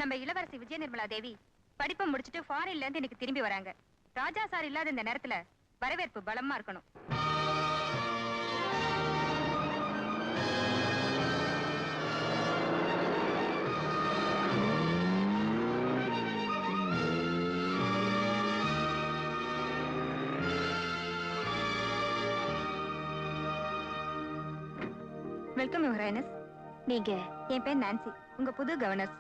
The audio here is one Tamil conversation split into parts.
நம்ம இளவரசி விஜய நிர்மலா தேவி படிப்பை முடிச்சிட்டு ஃபாரின்ல இருந்து இன்னைக்கு திரும்பி வராங்க. ராஜா சார் இல்லாத இந்த நேரத்துல வரவேற்பு பலமா இருக்கணும். Welcome your highness. நீங்க? என் பேர் நான்சி, உங்க புது கவர்னர்ஸ்.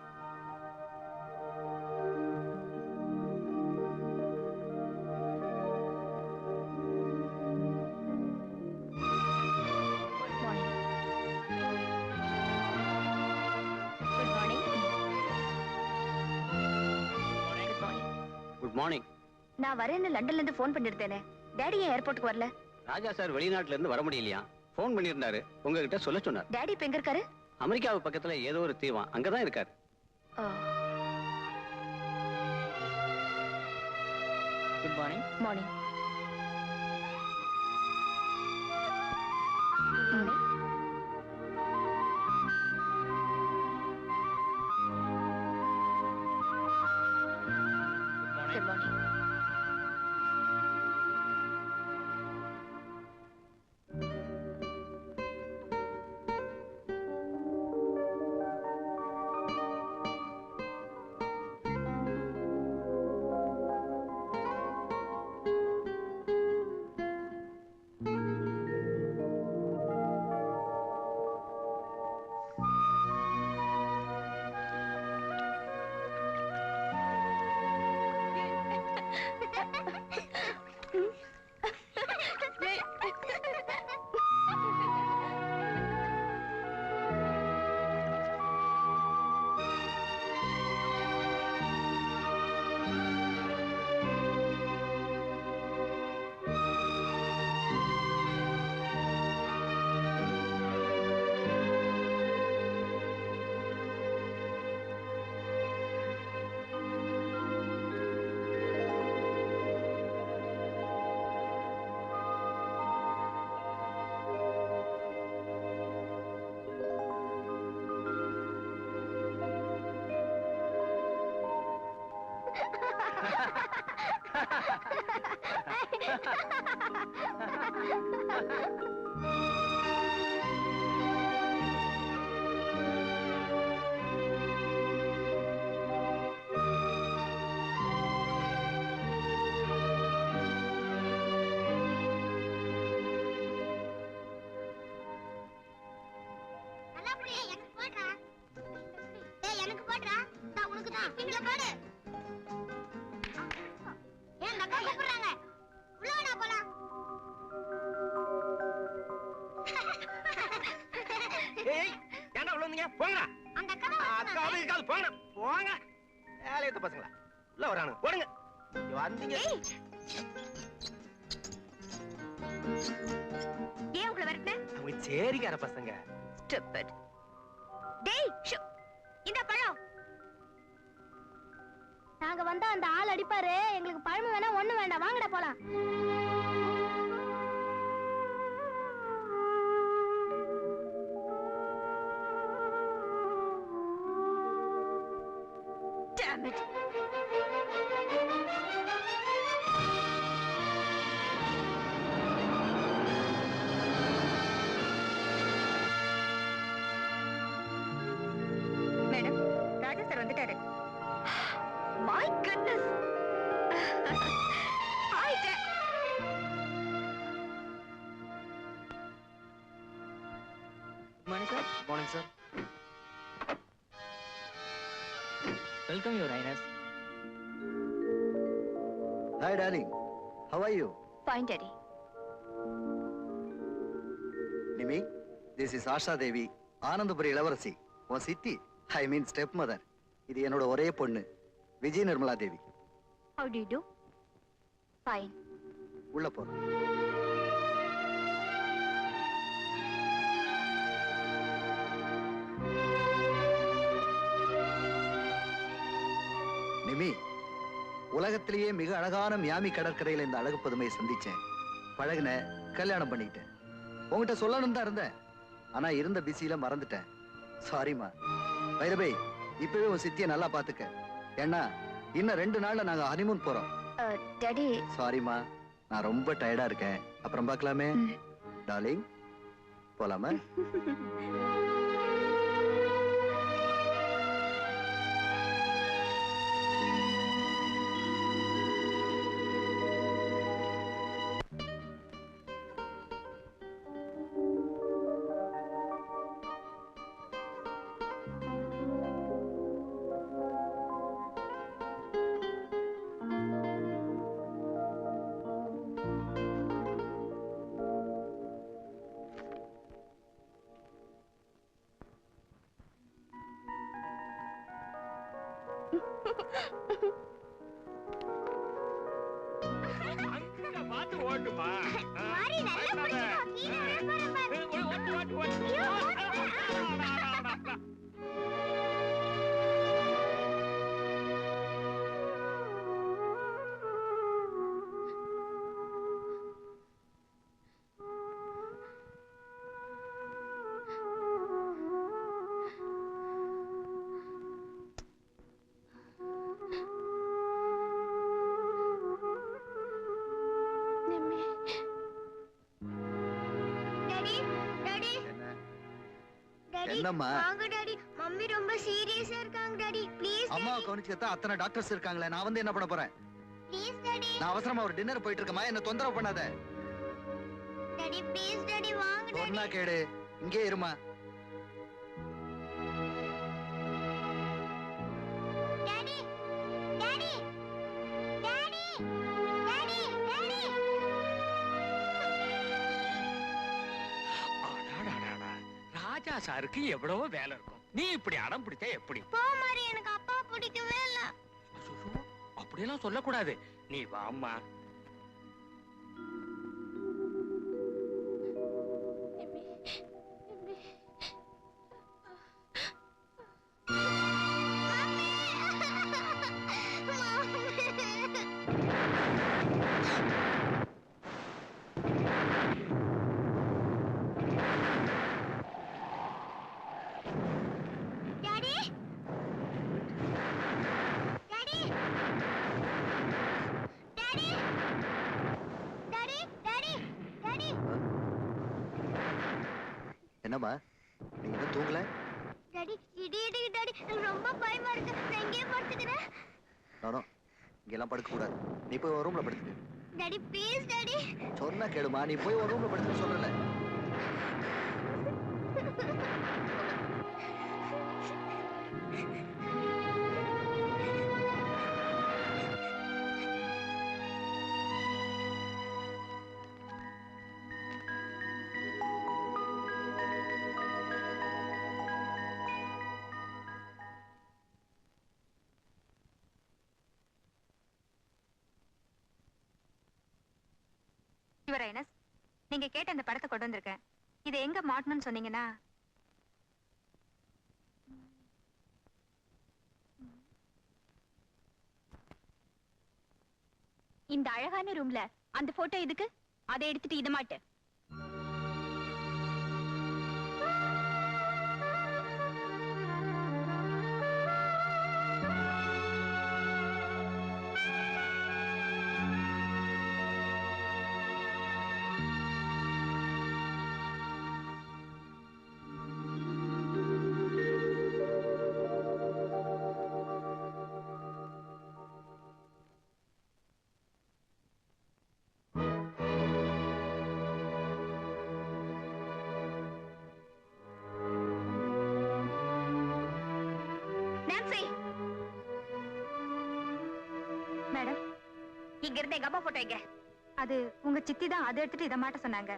Good morning. நான் வரேன்னு லண்டன்ல இருந்து போன் பண்ணிருந்தேனே, டாடி ஏன் ஏர்போர்ட்டுக்கு வரல? ராஜா சார் வெளிநாட்டுல இருந்து வர முடியலையா, போன் பண்ணிருந்தாரு, உங்ககிட்ட சொல்ல சொன்னார். டாடி இப்ப எங்க இருக்காரு? அமெரிக்காவு பக்கத்துல ஏதோ ஒரு தீவா, அங்கதான் இருக்காரு. Good morning. Morning. Good morning. நாங்க வந்தா அந்த ஆள் அடிப்பாரு, எங்களுக்கு பழம் வேணா ஒண்ணு வேண்டாம், வாங்கடா போலாம். Damn it. Madam, Raja sir வந்துட்டாரு. My goodness. Hi, Dad. Good morning, sir. Good morning, sir. Welcome, Your Highness. Hi, darling. How are you? Fine, Daddy. Nimi, this is Asha Devi, Anandapuri இளவரசி. உன் சித்தி, I mean stepmother. இது என்னோட ஒரே பொண்ணு, Vijaya Nirmala Devi. How do you do? Fine. உள்ள போறோம். நிமி, உலகத்திலேயே மிக அழகான மியாமி கடற்கரையில இந்த அழகு பதுமையை சந்திச்சேன், பழகுன, கல்யாணம் பண்ணிட்டேன். உங்ககிட்ட சொல்லணும் தான் இருந்தேன், ஆனா இருந்த பிஸியில மறந்துட்டேன். சாரிமா. வைரபை, இப்பவே உன் சித்திய நல்லா பாத்துக்க. ஏன்னா இன்னும் 2 நாள்ல நாங்க ஹனிமூன் போறோம். டாடி சாரிமா, நான் ரொம்ப டயர்டா இருக்கேன். அப்புறம் பார்க்கலாமே டார்லிங், போலாமா? அங்க பாத்து ஓட்டுமா. மாறி நல்லா பிடிச்சிக்கோ. கீழே விழ போறேன் பாரு. ஐயோ, டாடி டாடி டாடி என்னம்மா? வாங்க டாடி. மம்மி ரொம்ப சீரியஸா இருக்காங்க டாடி. ப்ளீஸ் அம்மாவை கவனிச்சுக்கத்தான் அத்தனை டாக்டர்ஸ் இருக்காங்களே. நான் வந்து என்ன பண்ண போறேன்? Please daddy. நான் அவசரமா ஒரு டின்னர் போயிட்டு இருக்கேமா, என்ன தொந்தரவு பண்ணாத. டாடி ப்ளீஸ் டாடி வாங்க டாடி. சொன்னா கேடு, இங்கே இருமா. Daddy daddy daddy daddy daddy. அடாடாடாடா. ராஜா சாருக்கு எவ்வளவோ வேலை இருக்கும். நீ இப்படி அடம் பிடிச்சா எப்படி? போ மாறி, எனக்கு அப்பா பிடிக்கவே இல்ல. அச்சோ, அப்படியெல்லாம் சொல்லக்கூடாது. நீ வாம்மா. Daddy daddy daddy daddy daddy daddy. என்னம்மா, நீங்க இன்னும் தூங்கல? டாடி இடி இடி டாடி, எனக்கு ரொம்ப பயமா இருக்கு. நான் இங்கேயே படுத்துக்கிறேன். நானும் இங்கெல்லாம் படுக்க கூடாது. நீ போய் ஒரு ரூம்ல படுத்துக்க. Daddy please daddy. சொன்னா கேளுமா, நீ போய் ஒரு ரூம்ல படுத்துக்க சொல்லல. யுவர் ஹைனஸ், நீங்க கேட்ட அந்த படத்தை கொண்டு வந்திருக்கேன். இதை எங்க மாட்டணும்னு சொன்னீங்கன்னா இந்த அழகான ரூம்ல அந்த போட்டோ எதுக்கு? அதை எடுத்துட்டு இத மாட்டு. மேடம், இங்க இருந்த எங்க அம்மா போட்டோ எங்க? அது உங்க சித்தி தான் அதை எடுத்துட்டு இதை மாட்ட சொன்னாங்க.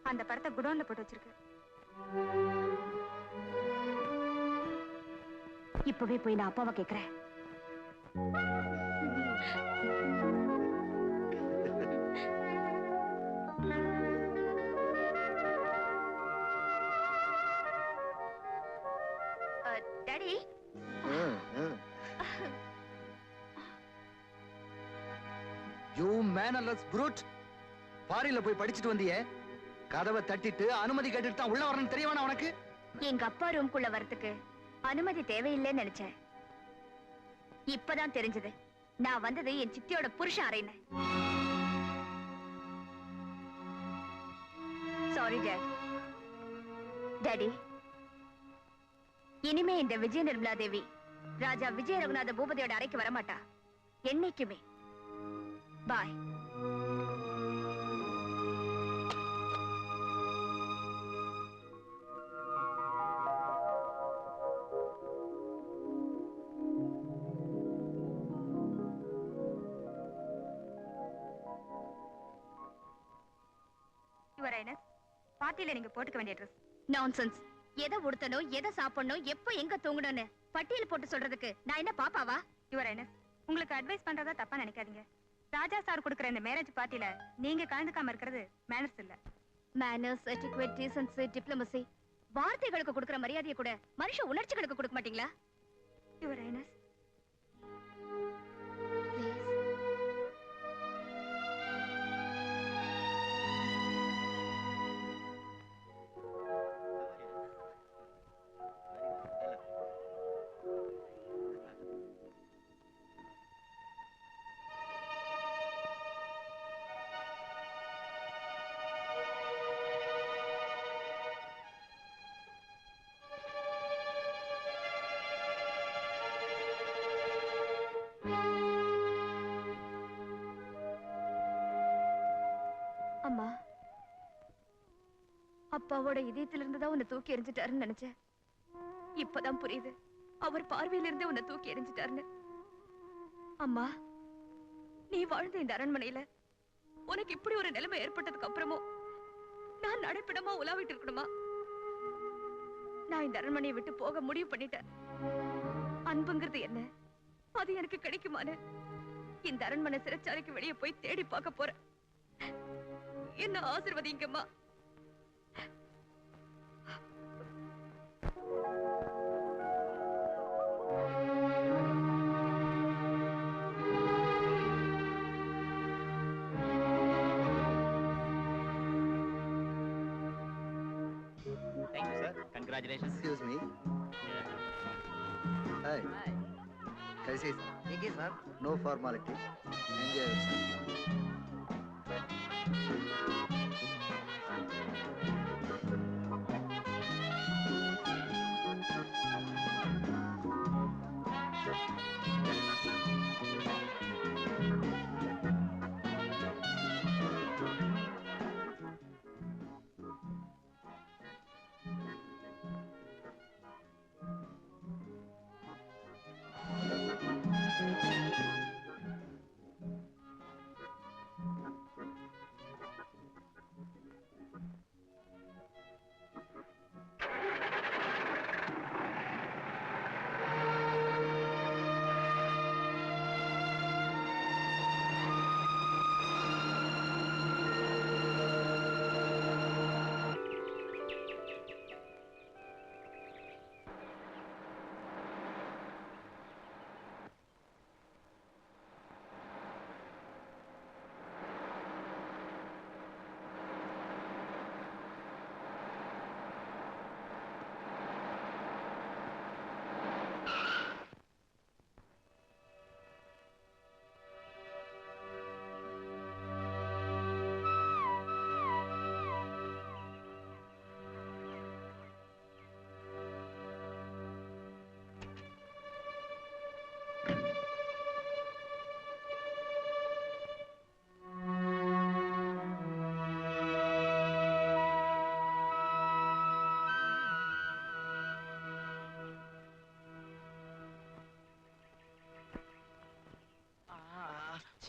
அந்த படத்தை குடோன்ல போட்டு வச்சிருக்கு. இப்பவே போய் நான் அப்பாவை கேக்குறேன். Daddy you mannerless brute. ஃபாரின்ல போய் படிச்சிட்டு வந்தியே, கதவை தட்டிட்டு அனுமதி கேட்டுட்டு தான் உள்ள வரணும்னு தெரியவானா உனக்கு? எங்க அப்பா ரூம்குள்ள வரதுக்கு அனுமதி தேவையில்லைன்னு நினைச்சேன். இப்பதான் தெரிஞ்சது நான் வந்தது என் சித்தியோட புருஷன் அறையின. Sorry daddy. இனிமே இந்த விஜய நிர்மலா தேவி ராஜா விஜய ரகுநாத பூபதியோட அறைக்கு வரமாட்டா, என்னைக்குமே. பாய். பார்ட்டியில நீங்க போட்டுக்க வேண்டிய ட்ரெஸ். நான்சென்ஸ். எதை உடுத்தணும், எதை சாப்பிடணும், எப்ப எங்க தூங்கணும்னு பட்டியல் போட்டு சொல்றதுக்கு நான் என்ன பாப்பாவா? யுவர் ஹைனஸ், உங்களுக்கு அட்வைஸ் பண்றதா தப்பா நினைக்காதீங்க. ராஜா சார் கொடுக்கிற இந்த மேரேஜ் பார்ட்டில நீங்க கலந்துக்காம இருக்கிறது மேனர்ஸ் இல்ல. மேனர்ஸ், எட்டிக்வெட், டீசன்சி, டிப்ளமசி, வார்த்தைகளுக்கு கொடுக்கிற மரியாதையை கூட மனுஷ உணர்ச்சிகளுக்கு கொடுக்க மாட்டீங்களா? யுவர் ஹைனஸ் அம்மா, அப்பாவோட இதயத்துல இருந்துதான் உன்னை தூக்கி எறிஞ்சிட்டாருன்னு நினைச்சேன். இப்பதான் புரியுது அவர் பார்வையில இருந்தே உன்னை தூக்கி எறிஞ்சிட்டாருன்னு. அம்மா, நீ வாழ்ந்த இந்த அரண்மனையில உனக்கு இப்படி ஒரு நிலைமை ஏற்பட்டதுக்கு அப்புறமும் நான் நடைப்பிடமா உலாவிட்டு இருக்கணுமா? நான் இந்த அரண்மனையை விட்டு போக முடிவு பண்ணிட்டேன். அன்புங்கிறது என்ன, அது எனக்கு கிடைக்குமான்னு இந்த அரண்மனை சிறைச்சாலைக்கு வெளியே போய் தேடி பார்க்க போறேன். என்ன ஆசீர்வதிங்கம்மா. Thank you, sir. Congratulations. Excuse me. Hi. कैसे? ठीक है sir. No formality. Enjoy yourself.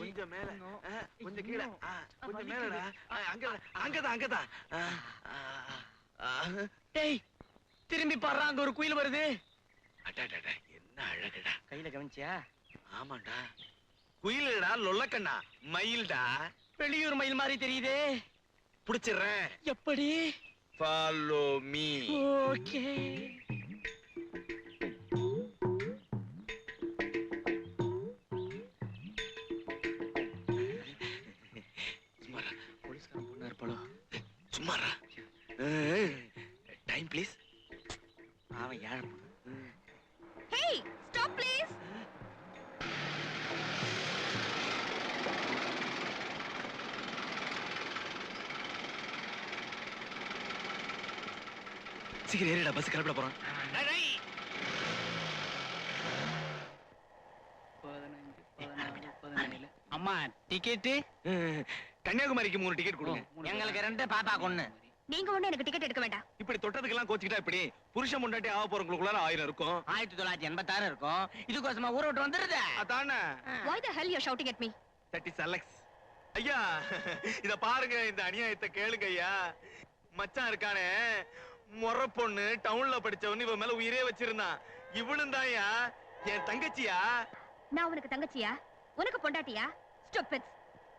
கொஞ்சம் மேல, கொஞ்சம் கீழே, கொஞ்சம் மேலடா. அங்கதான் அங்கதான். டேய், திரும்பி பாரு, அங்க ஒரு குயில் வருது. அடடடா, என்ன அழகுடா. கையில கவனிச்சியா? ஆமாண்டா, குயிலுடா, லொல்லக்கண்ணா, மயில்டா. வெளியூர் மயில் மாதிரி தெரியுதே. புடிச்சிடுறேன். எப்படி? Follow me. ஓகே. போலீஸ்காரன் பொண்ணா இருப்பாளோ? சும்மாரா. Time please. அவன் ஏழை சீக்கிரம் ஏறிடா, பஸ் கிளம்பிட போறான். அம்மா டிக்கெட்டு கன்னியாகுமரிக்கு 3 டிக்கெட் கொடுங்க. எங்களுக்கு 2 பாப்பாக்கு 1. நீங்க ஒண்ணு எனக்கு டிக்கெட் எடுக்க வேண்டாம். இப்படி தொட்டதுக்கெல்லாம் கோச்சிக்கிட்டா இப்படி புருஷன் முண்டாட்டி ஆக போறவங்களுக்குள்ள 1000 இருக்கும். 1986 இருக்கும். இதுக்கோசமா ஊரை விட்டு வந்துருது. அதானே. Why the hell you're shouting at me? That is Alex. ஐயா இத பாருங்க, இந்த அநியாயத்தை கேளுங்க ஐயா. மச்சான் இருக்கானே முறை பொண்ணு, டவுன்ல படிச்சவனு இவன் மேல உயிரே வச்சிருந்தான். இவளும் தான்யா என் தங்கச்சியா. நான் உனக்கு தங்கச்சியா? உனக்கு பொண்டாட்டியா? Stupid.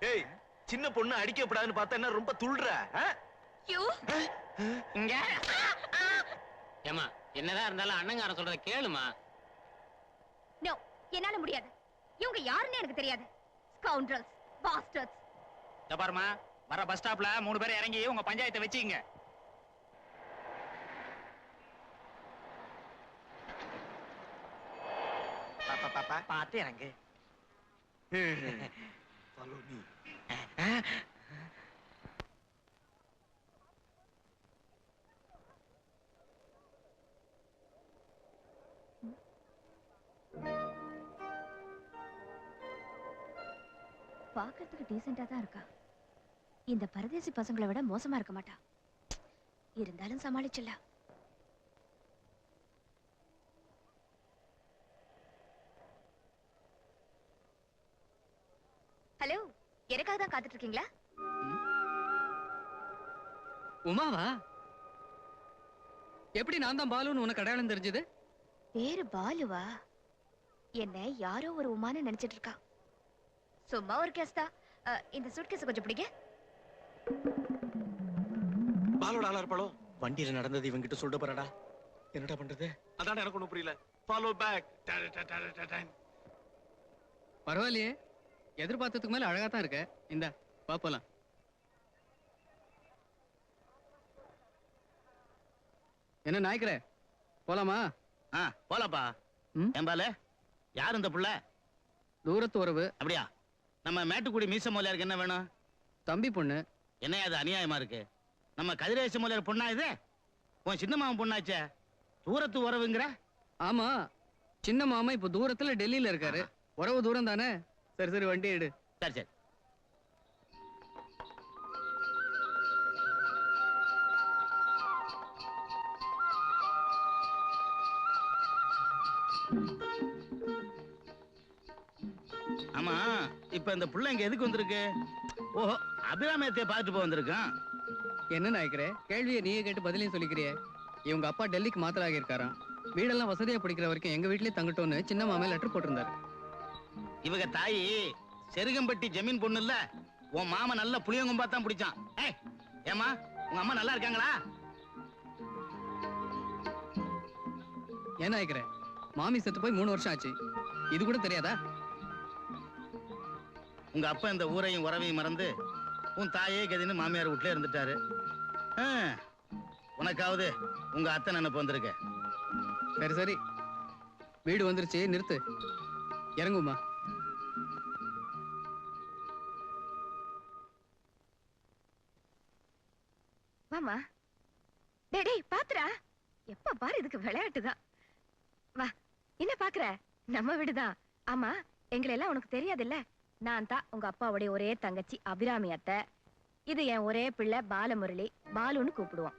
ஏய், சின்ன பொண்ணு அடிக்கப்படாதுன்னு பார்த்தா என்ன ரொம்ப துள்ளுற? You? இங்க ஏமா என்னதான் இருந்தாலும் அண்ணங்காரன் சொல்றத கேளுமா. No, என்னால முடியாது. இவங்க யாருன்னு எனக்கு தெரியாது. Scoundrels, bastards. பாருமா, வர பஸ் ஸ்டாப்ல 3 பேரை இறங்கி உங்க பஞ்சாயத்தை வச்சுங்க. பாப்பா பாத்து இறங்கு. Follow me. பார்க்கிறதுக்கு டீசெண்டா தான் இருக்கா. இந்த பரதேசி பசங்களை விட மோசமா இருக்க மாட்டா. இருந்தாலும் சமாளிச்சிடலாம். ஹலோ, எனக்காக தான் காத்துட்டு இருக்கீங்களா? உமாவா? எப்படி நான் தான் பாலுன்னு உனக்கு அடையாளம் தெரிஞ்சது? பேரு பாலுவா? என்ன யாரோ ஒரு உமான்னு நினைச்சிட்டு இருக்கா. சும்மா ஒரு கேஸ் தான். இந்த சூட்கேஸ் கொஞ்சம் பிடிங்க. பாலோட ஆளா இருப்பாளோ? வண்டியில நடந்தது இவங்கிட்ட சொல்லிட்டு போறடா. என்னடா பண்றது? அதான் எனக்கு ஒண்ணும் புரியல. Follow back. பரவாயில்லையே, எதிர்பார்த்ததுக்கு மேல அழகா தான் இருக்க. இந்த பாப்பலாம். என்ன நாய்க்கிற? போலாமா? போலாப்பா. ம்? ஏம்பால யார் இந்த புள்ள? தூரத்து உறவு. அப்படியா? நம்ம மேட்டுக்குடி மீச மோலியாருக்கு என்ன வேணும்? தம்பி பொண்ணு. என்ன அது அநியாயமா இருக்கு? நம்ம கதிரேச மோலியார் பொண்ணா இது? உன் சின்ன மாமன் பொண்ணாச்சே, தூரத்து உறவுங்கிற? ஆமா, சின்ன மாமா இப்ப தூரத்துல டெல்லியில இருக்காரு. உறவு தூரம் தானே. சரி சரி, வண்டி எடு. சரி சரி. ஆமா, இப்ப இந்த புள்ள இங்க எதுக்கு வந்திருக்கு? ஓஹோ, அபிராமியத்தை பார்த்துட்டு போய் வந்திருக்கான். என்ன நாய்க்கிற? கேள்வியை நீயே கேட்டு பதிலையும் சொல்லிக்கிறியே. இவங்க அப்பா டெல்லிக்கு மாத்தலாகி இருக்காராம். வீடெல்லாம் வசதியா பிடிக்கிற வரைக்கும் எங்க வீட்லயே தங்கட்டோன்னு சின்ன மாமே லெட்டர் போட்டிருந்தாரு. இவங்க தாயி செருகம்பட்டி ஜமீன் பொண்ணு இல்ல, உன் மாமா நல்ல புளியங்கம்பா தான் பிடிச்சான். ஏய், ஏமா உங்க அம்மா நல்லா இருக்காங்களா? ஏன் நாய்க்கிற? மாமி செத்து போய் 3 வருஷம் ஆச்சு. இது கூட தெரியாதா? உங்க அப்பா இந்த ஊரையும் உறவையும் மறந்து உன் தாயே கதின்னு மாமியார் வீட்டுல இருந்துட்டாரு. உனக்காவது உங்க அத்தை நினைப்பு வந்திருக்க. சரி சரி, வீடு வந்துருச்சு, நிறுத்து. இறங்குமா. வாமா. டேய் பாத்துடா. எப்ப பாரு இதுக்கு விளையாட்டுதான். வா, என்ன பாக்குற? நம்ம வீடுதான். ஆமா, எங்களை எல்லாம் உனக்கு தெரியாதுல்ல. நான் தான் உங்க அப்பாவுடைய ஒரே தங்கச்சி அபிராமி அத்தை. இது என் ஒரே பிள்ளை பாலமுரளி. பாலுன்னு கூப்பிடுவோம்.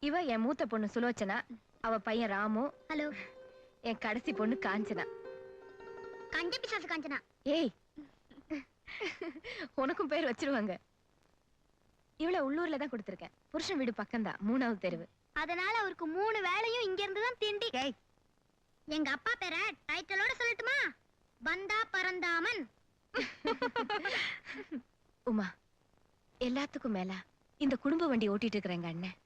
இவ என் மூத்த பொண்ணு சுலோச்சனா. அவ பையன் ராமு. ஹலோ. என் கடைசி பொண்ணு காஞ்சனா. கஞ்ச பிசாசு காஞ்சனா. ஏய், உனக்கும் பேர் வச்சிருவாங்க. இவள உள்ளூர்ல தான் கொடுத்திருக்கேன். புருஷன் வீடு பக்கம்தான், 3வது தெருவு. அதனால அவருக்கு 3 வேளையும் இங்க இருந்து தான் திண்டி. எங்க அப்பா பேரை டைட்டிலோட சொல்லட்டுமா? பந்தா பரந்தாமன். உமா, எல்லாத்துக்கும் மேல இந்த குடும்ப வண்டி ஓட்டிட்டு இருக்கிறேங்க அண்ணன்.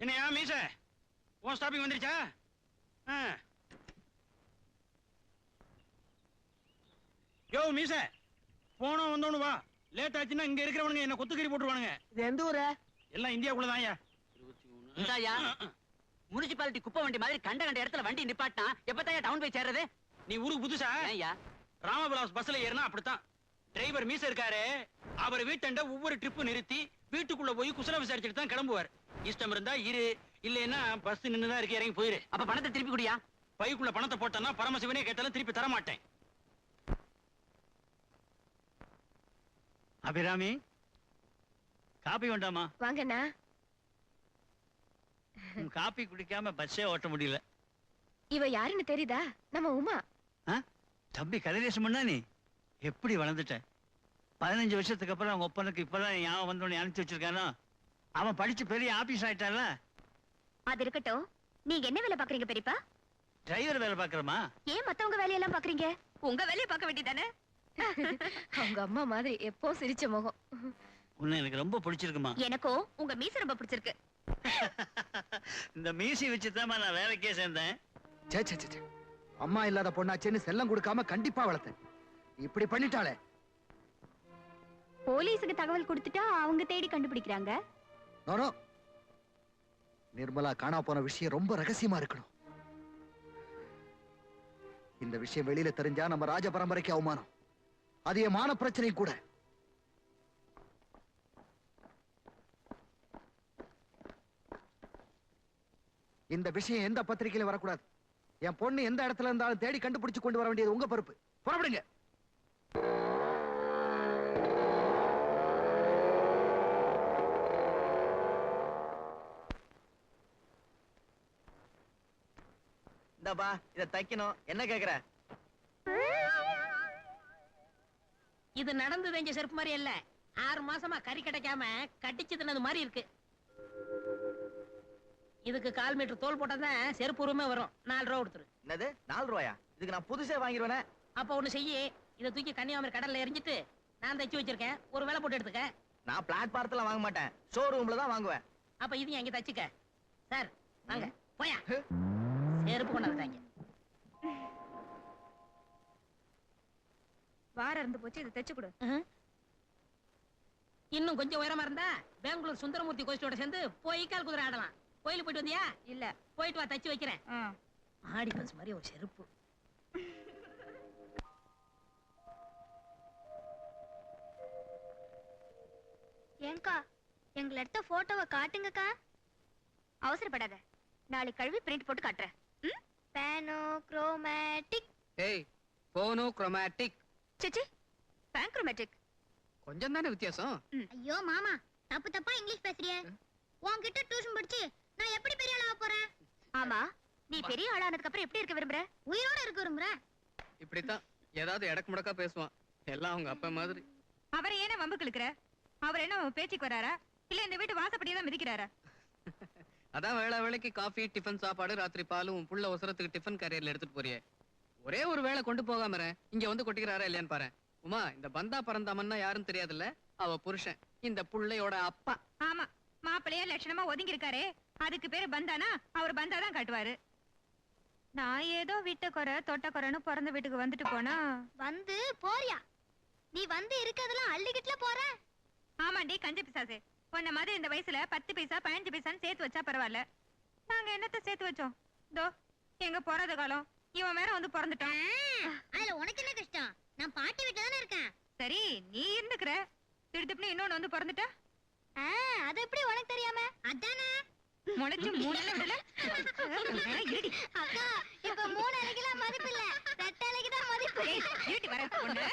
என்னையா மீச, உன் ஸ்டாப்பிங் வந்துருச்சா? யோ மீச, போனோம் வந்தோன்னு வா. லேட் ஆச்சுன்னா இங்க இருக்கிறவனுங்க என்ன கொத்துக்கறி போட்டுருவானுங்க. இது எந்த ஊரு? எல்லாம் இந்தியாவுக்குள்ளதான். இந்தாயா முனிசிபாலிட்டி குப்பை வண்டி மாதிரி கண்ட கண்ட இடத்துல வண்டி நிப்பாட்டினா எப்பதான் டவுன் போய் சேர்றது? நீ ஊருக்கு புதுசா ஏன்யா? ராமபிலாஸ் பஸ்ல ஏறினா அப்படித்தான். டிரைவர் மீச இருக்காரு, அவர் வீட்டண்ட ஒவ்வொரு ட்ரிப்பு நிறுத்தி வீட்டுக்குள்ள போய் குசல விசாரிச்சுட்டு தான் கிளம்புவார். இஷ்டம் இருந்தா இரு, இல்லைன்னா பஸ் நின்னுதான் இருக்கு, இறங்கி போயிரு. அப்ப பணத்தை திருப்பி குடியா. பைக்குள்ள பணத்தை போட்டனா பரமசிவனே கேட்டாலும் திருப்பி தர மாட்டேன். அபிராமி, காபி வேண்டாமா? வாங்கண்ணா. காபி குடிக்காம பஸ்ஸே ஓட்ட முடியல. இவ யாருன்னு தெரியுதா? நம்ம உமா. தம்பி கதிரேசன் பண்ணா நீ எப்படி வளர்ந்துட்ட? 15 வருஷத்துக்கு அப்புறம் அவங்க ஒப்பனுக்கு இப்பதான் ஞாபகம் வந்தோன்னு அனுப்பிச்சு வச்சிருக்கானோ. அவன் படிச்சு பெரிய ஆபீஸ் ஆயிட்டான்ல. அது இருக்கட்டும், நீங்க என்ன வேலை பாக்குறீங்க பெரியப்பா? டிரைவர் வேலை பாக்குறமா? ஏன் மத்தவங்க வேலையெல்லாம் பாக்குறீங்க? உங்க வேலையை பார்க்க வேண்டியதானே? அவங்க அம்மா மாதிரி எப்போ சிரிச்ச முகம். உன்னை எனக்கு ரொம்ப பிடிச்சிருக்குமா? எனக்கும் உங்க மீச ரொம்ப பிடிச்சிருக்கு. இந்த மீசி வச்சுதான் நான் வேலைக்கே சேர்ந்தேன். சே சே சே, அம்மா இல்லாத பொண்ணாச்சேன்னு செல்லம் கொடுக்காம கண்டிப்பா வளர்த்தேன். இப்படி பண்ணிட்டாளே. போலீஸுக்கு தகவல் கொடுத்துட்டா அவங்க தேடி கண்டுபிடிக்கிறாங்க. நோ நோ, நிர்மலா காணா போன விஷயம் ரொம்ப ரகசியமா இருக்கணும். இந்த விஷயம் வெளியில தெரிஞ்சா நம்ம ராஜ பரம்பரைக்கு அவமானம். அது என் மான பிரச்சனை கூட. இந்த விஷயம் எந்த பத்திரிகையில வரக்கூடாது. என் பொண்ணு எந்த இடத்துல இருந்தாலும் தேடி கண்டுபிடிச்சு கொண்டு வர வேண்டியது உங்க பொறுப்பு. புறப்படுங்க. இந்தப்பா இத தைக்கணும். என்ன கேக்குற? இது நடந்து தெரிஞ்ச செருப்பு மாதிரி இல்ல. 6 மாசமா கறி கிடைக்காம கட்டிச்சு தின்னது மாதிரி இருக்கு. இதுக்கு 1/4 மீட்டர் தோல் போட்டதான் செருப்பு உரிமை வரும். 4 ரூபா கொடுத்துரு. என்னது 4 ரூபாயா? இதுக்கு நான் புதுசே வாங்கிடுவேனே. அப்ப ஒண்ணு செய்யி, இதை தூக்கி கன்னியாகுமரி கடல்ல எரிஞ்சிட்டு நான் தைச்சு வச்சிருக்கேன், ஒரு வேலை போட்டு எடுத்துக்க. நான் பிளாட்பாரத்துல வாங்க மாட்டேன், ஷோரூம்ல தான் வாங்குவேன். அப்ப இது அங்க தச்சுக்க. சார் வாங்க போயா. செருப்பு கொண்டாந்துட்டாங்க. வாரம் இருந்து போச்சு, இதை தைச்சு கொடு. இன்னும் கொஞ்சம் உயரமா இருந்தா பெங்களூர் சுந்தரமூர்த்தி கோஷ்டியோட சேர்ந்து போய் கால் குதிரை ஆடலாம். கோயிலுக்கு போயிட்டு வந்தியா? இல்ல. போயிட்டு வா, தச்சு வைக்கிறேன். ஆடி பஸ் மாதிரி ஒரு செருப்பு. ஏங்கா, எங்களை எடுத்த போட்டோவை காட்டுங்கக்கா. அவசரப்படாத, நாளைக்கு கழுவி பிரிண்ட் போட்டு காட்டுறேன். பேனோ குரோமேட்டிக். ஏய், போனோ குரோமேட்டிக். சிச்சி, பேங்க்ரோமேட்டிக். கொஞ்சம் தானே வித்தியாசம். ஐயோ மாமா, தப்பு தப்பா இங்கிலீஷ் பேசுறியே. உன்கிட்ட டியூஷன் படிச்சு நான் எப்படி பெரிய ஆளா போறேன்? ஆமா, நீ பெரிய ஆளானதுக்கு அப்புறம் எப்படி இருக்க விரும்புற? உயிரோட இருக்க விரும்புற? இப்படித்தான் ஏதாவது எடக்கு முடக்கா பேசுவான். எல்லாம் அவங்க அப்பா மாதிரி. அவரை ஏன வம்புக்கு இழுக்கிற? அவர் என்ன பேச்சுக்கு வராரா, இல்ல இந்த வீட்டு வாசப்படியே தான் மிதிக்கிறாரா? அதான் வேளை வேளைக்கு காஃபி, டிஃபன் சாப்பாடு, ராத்திரி பாலும் புள்ள ஒசரத்துக்கு டிஃபன் கேரியர்ல எடுத்துட்டு போறியே. ஒரே ஒரு வேளை கொண்டு போகாம இங்க வந்து கொட்டிக்கிறாரா இல்லையான்னு பாரு. உமா, இந்த பந்தா பரந்தாமன்னா யாருன்னு தெரியாதுல்ல, அவ புருஷன், இந்த புள்ளையோட அப்பா. ஆமா, மாப்பிள்ளையா லட்சணமா ஒதுங்கி இருக்காரு. அதுக்கு பேரு பந்தானா? அவர் பந்தா தான் காட்டுவாரு. நான் ஏதோ விட்ட குறை தொட்ட குறைன்னு பிறந்த வீட்டுக்கு வந்துட்டு போனா வந்து போறியா? நீ வந்து இருக்கதெல்லாம் அள்ளிக்கிட்டுல போற. ஆமாண்டி கஞ்ச பிசாசு, உன்ன மாதிரி இந்த வயசுல 10 பைசா 15 பைசான்னு சேர்த்து வச்சா பரவாயில்ல. நாங்க என்னத்த சேர்த்து வச்சோம்? தோ எங்க பிறந்த காலம் இவன் வேற வந்து பிறந்துட்டான். அதுல உனக்கு என்ன கஷ்டம்? நான் பாட்டி வீட்டுல தானே இருக்கேன். சரி, நீ இருந்துக்கிற, திடுத்துப்புன்னு இன்னொன்னு வந்து பிறந்துட்டா. அது எப்படி உனக்கு தெரியாம? அதானே முளைச்சு 3 விடல. அக்கா, இப்ப 3 அலைக்குலாம் மதிப்பு இல்ல, 2 அலைக்கு தான் மதிப்பு. இருட்டி வர பொண்ணு.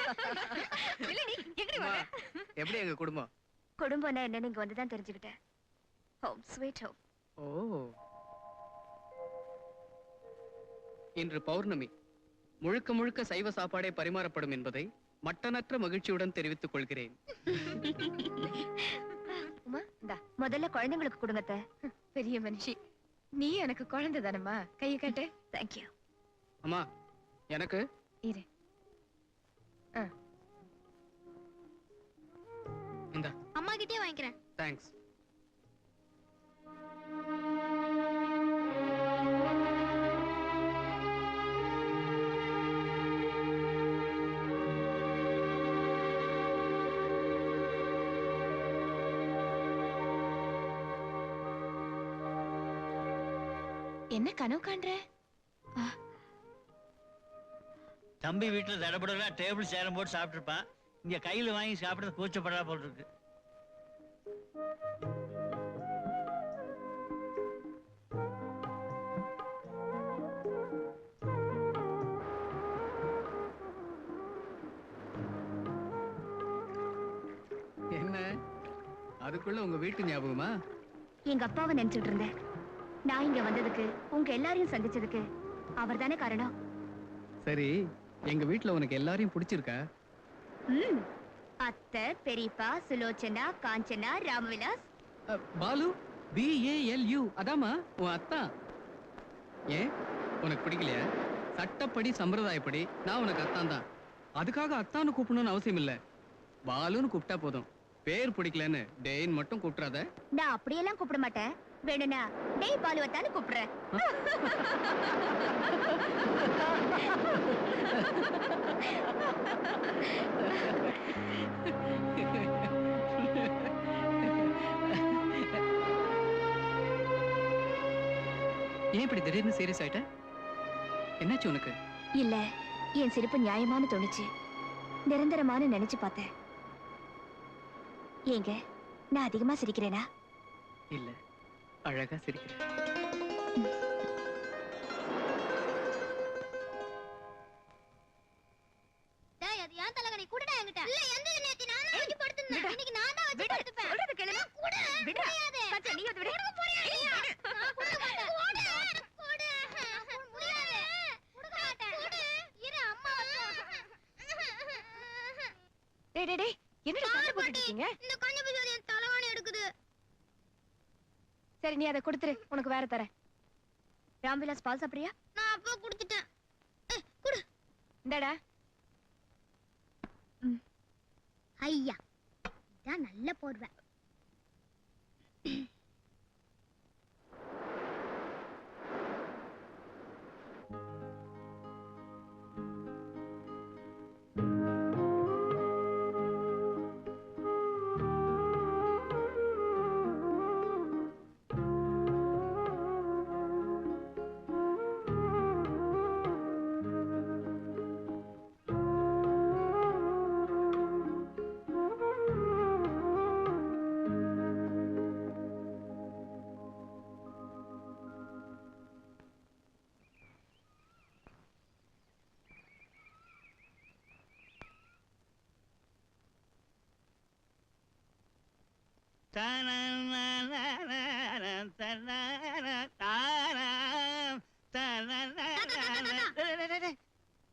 இல்ல நீ எங்கடி வர? எப்படி எங்க குடும்பம்? குடும்பம்னா என்ன நீங்க வந்து தான் தெரிஞ்சுக்கிட்டேன். Home sweet home. ஓ, இன்று பௌர்ணமி. முழுக்க முழுக்க சைவ சாப்பாடே பரிமாறப்படும் என்பதை மட்டனற்ற மகிழ்ச்சியுடன் தெரிவித்துக் கொள்கிறேன். உமா, இந்தா முதல்ல குழந்தைங்களுக்கு கொடுங்கத்த. பெரிய மனுஷி நீ, எனக்கு குழந்தை தானம்மா. கையை காட்டு. தேங்க்யூ. அம்மா, எனக்கு இரு. இந்த அம்மா கிட்டே வாங்கிக்கிறேன். தேங்க்ஸ். என்ன கனவு காண்ற? தம்பி வீட்டுல தடபடலா டேபிள் சேரம் போட்டு சாப்பிட்டுருப்பான். இங்க கையில வாங்கி சாப்பிடுறது கூச்சப்படா போல் இருக்கு. என்ன அதுக்குள்ள உங்க வீட்டு ஞாபகமா? எங்க அப்பாவை நினைச்சிட்டு இருந்தேன். நான் இங்க வந்ததுக்கு, உங்க எல்லாரையும் சந்திச்சதுக்கு அவர் தானே காரணம். சரி, எங்க வீட்டுல உனக்கு எல்லாரையும் பிடிச்சிருக்கா? அத்தை, பெரியப்பா, சுலோச்சனா, காஞ்சனா, ராமவிலாஸ். பாலு, BALU, அதாமா உன் அத்தா. ஏன் உனக்கு பிடிக்கலையா? சட்டப்படி சம்பிரதாயப்படி நான் உனக்கு அத்தான் தான். அதுக்காக அத்தான்னு கூப்பிடணும்னு அவசியம் இல்ல. பாலுன்னு கூப்பிட்டா போதும். பேர் பிடிக்கலன்னு டேன்னு மட்டும் கூப்பிடாத. நான் அப்படியெல்லாம் கூப்பிட மாட்டேன். வேணும்னா டேய் பாலுவத்தான்னு கூப்பிடுறேன். ஏன் இப்படி திடீர்னு சீரியஸ் ஆயிட்ட? என்னாச்சு உனக்கு? இல்ல, என் சிரிப்பு நியாயமான தோணுச்சு. நிரந்தரமான நினைச்சு பார்த்தேன். ஏங்க, நான் அதிகமா சிரிக்கிறேனா? இல்ல, அழகா சிரிக்கிறேன். டேய், அது ஏன் தலகணி குடுடா என்கிட்ட. இல்ல, எந்த நேத்தி நானா வச்சு படுத்துனேன். இன்னைக்கு நான் தான் வச்சு படுத்துப்பேன். சொல்றது கேளு. குடு. முடியாது. பச்சை நீ வந்து விடு. போறியா இல்லையா? நான் குடுக்க மாட்டேன். குடு. முடியாது. குடுக்க மாட்டேன். குடு. இரு, அம்மா வரட்டும். டேய் டேய் டேய், என்னடா சண்டை போட்டுட்டு இருக்கீங்க? இந்த கண்ணு பிசாதி என் தலகாணி எடுக்குது. சரி, நீ அதை கொடுத்துரு, உனக்கு வேற தரேன். ராம்விலாஸ் பால் சாப்பிடுறியா? நான் அப்போ குடிச்சிட்டேன். குடு. இந்தடா. ஐயா, இதான் நல்ல போர்வை.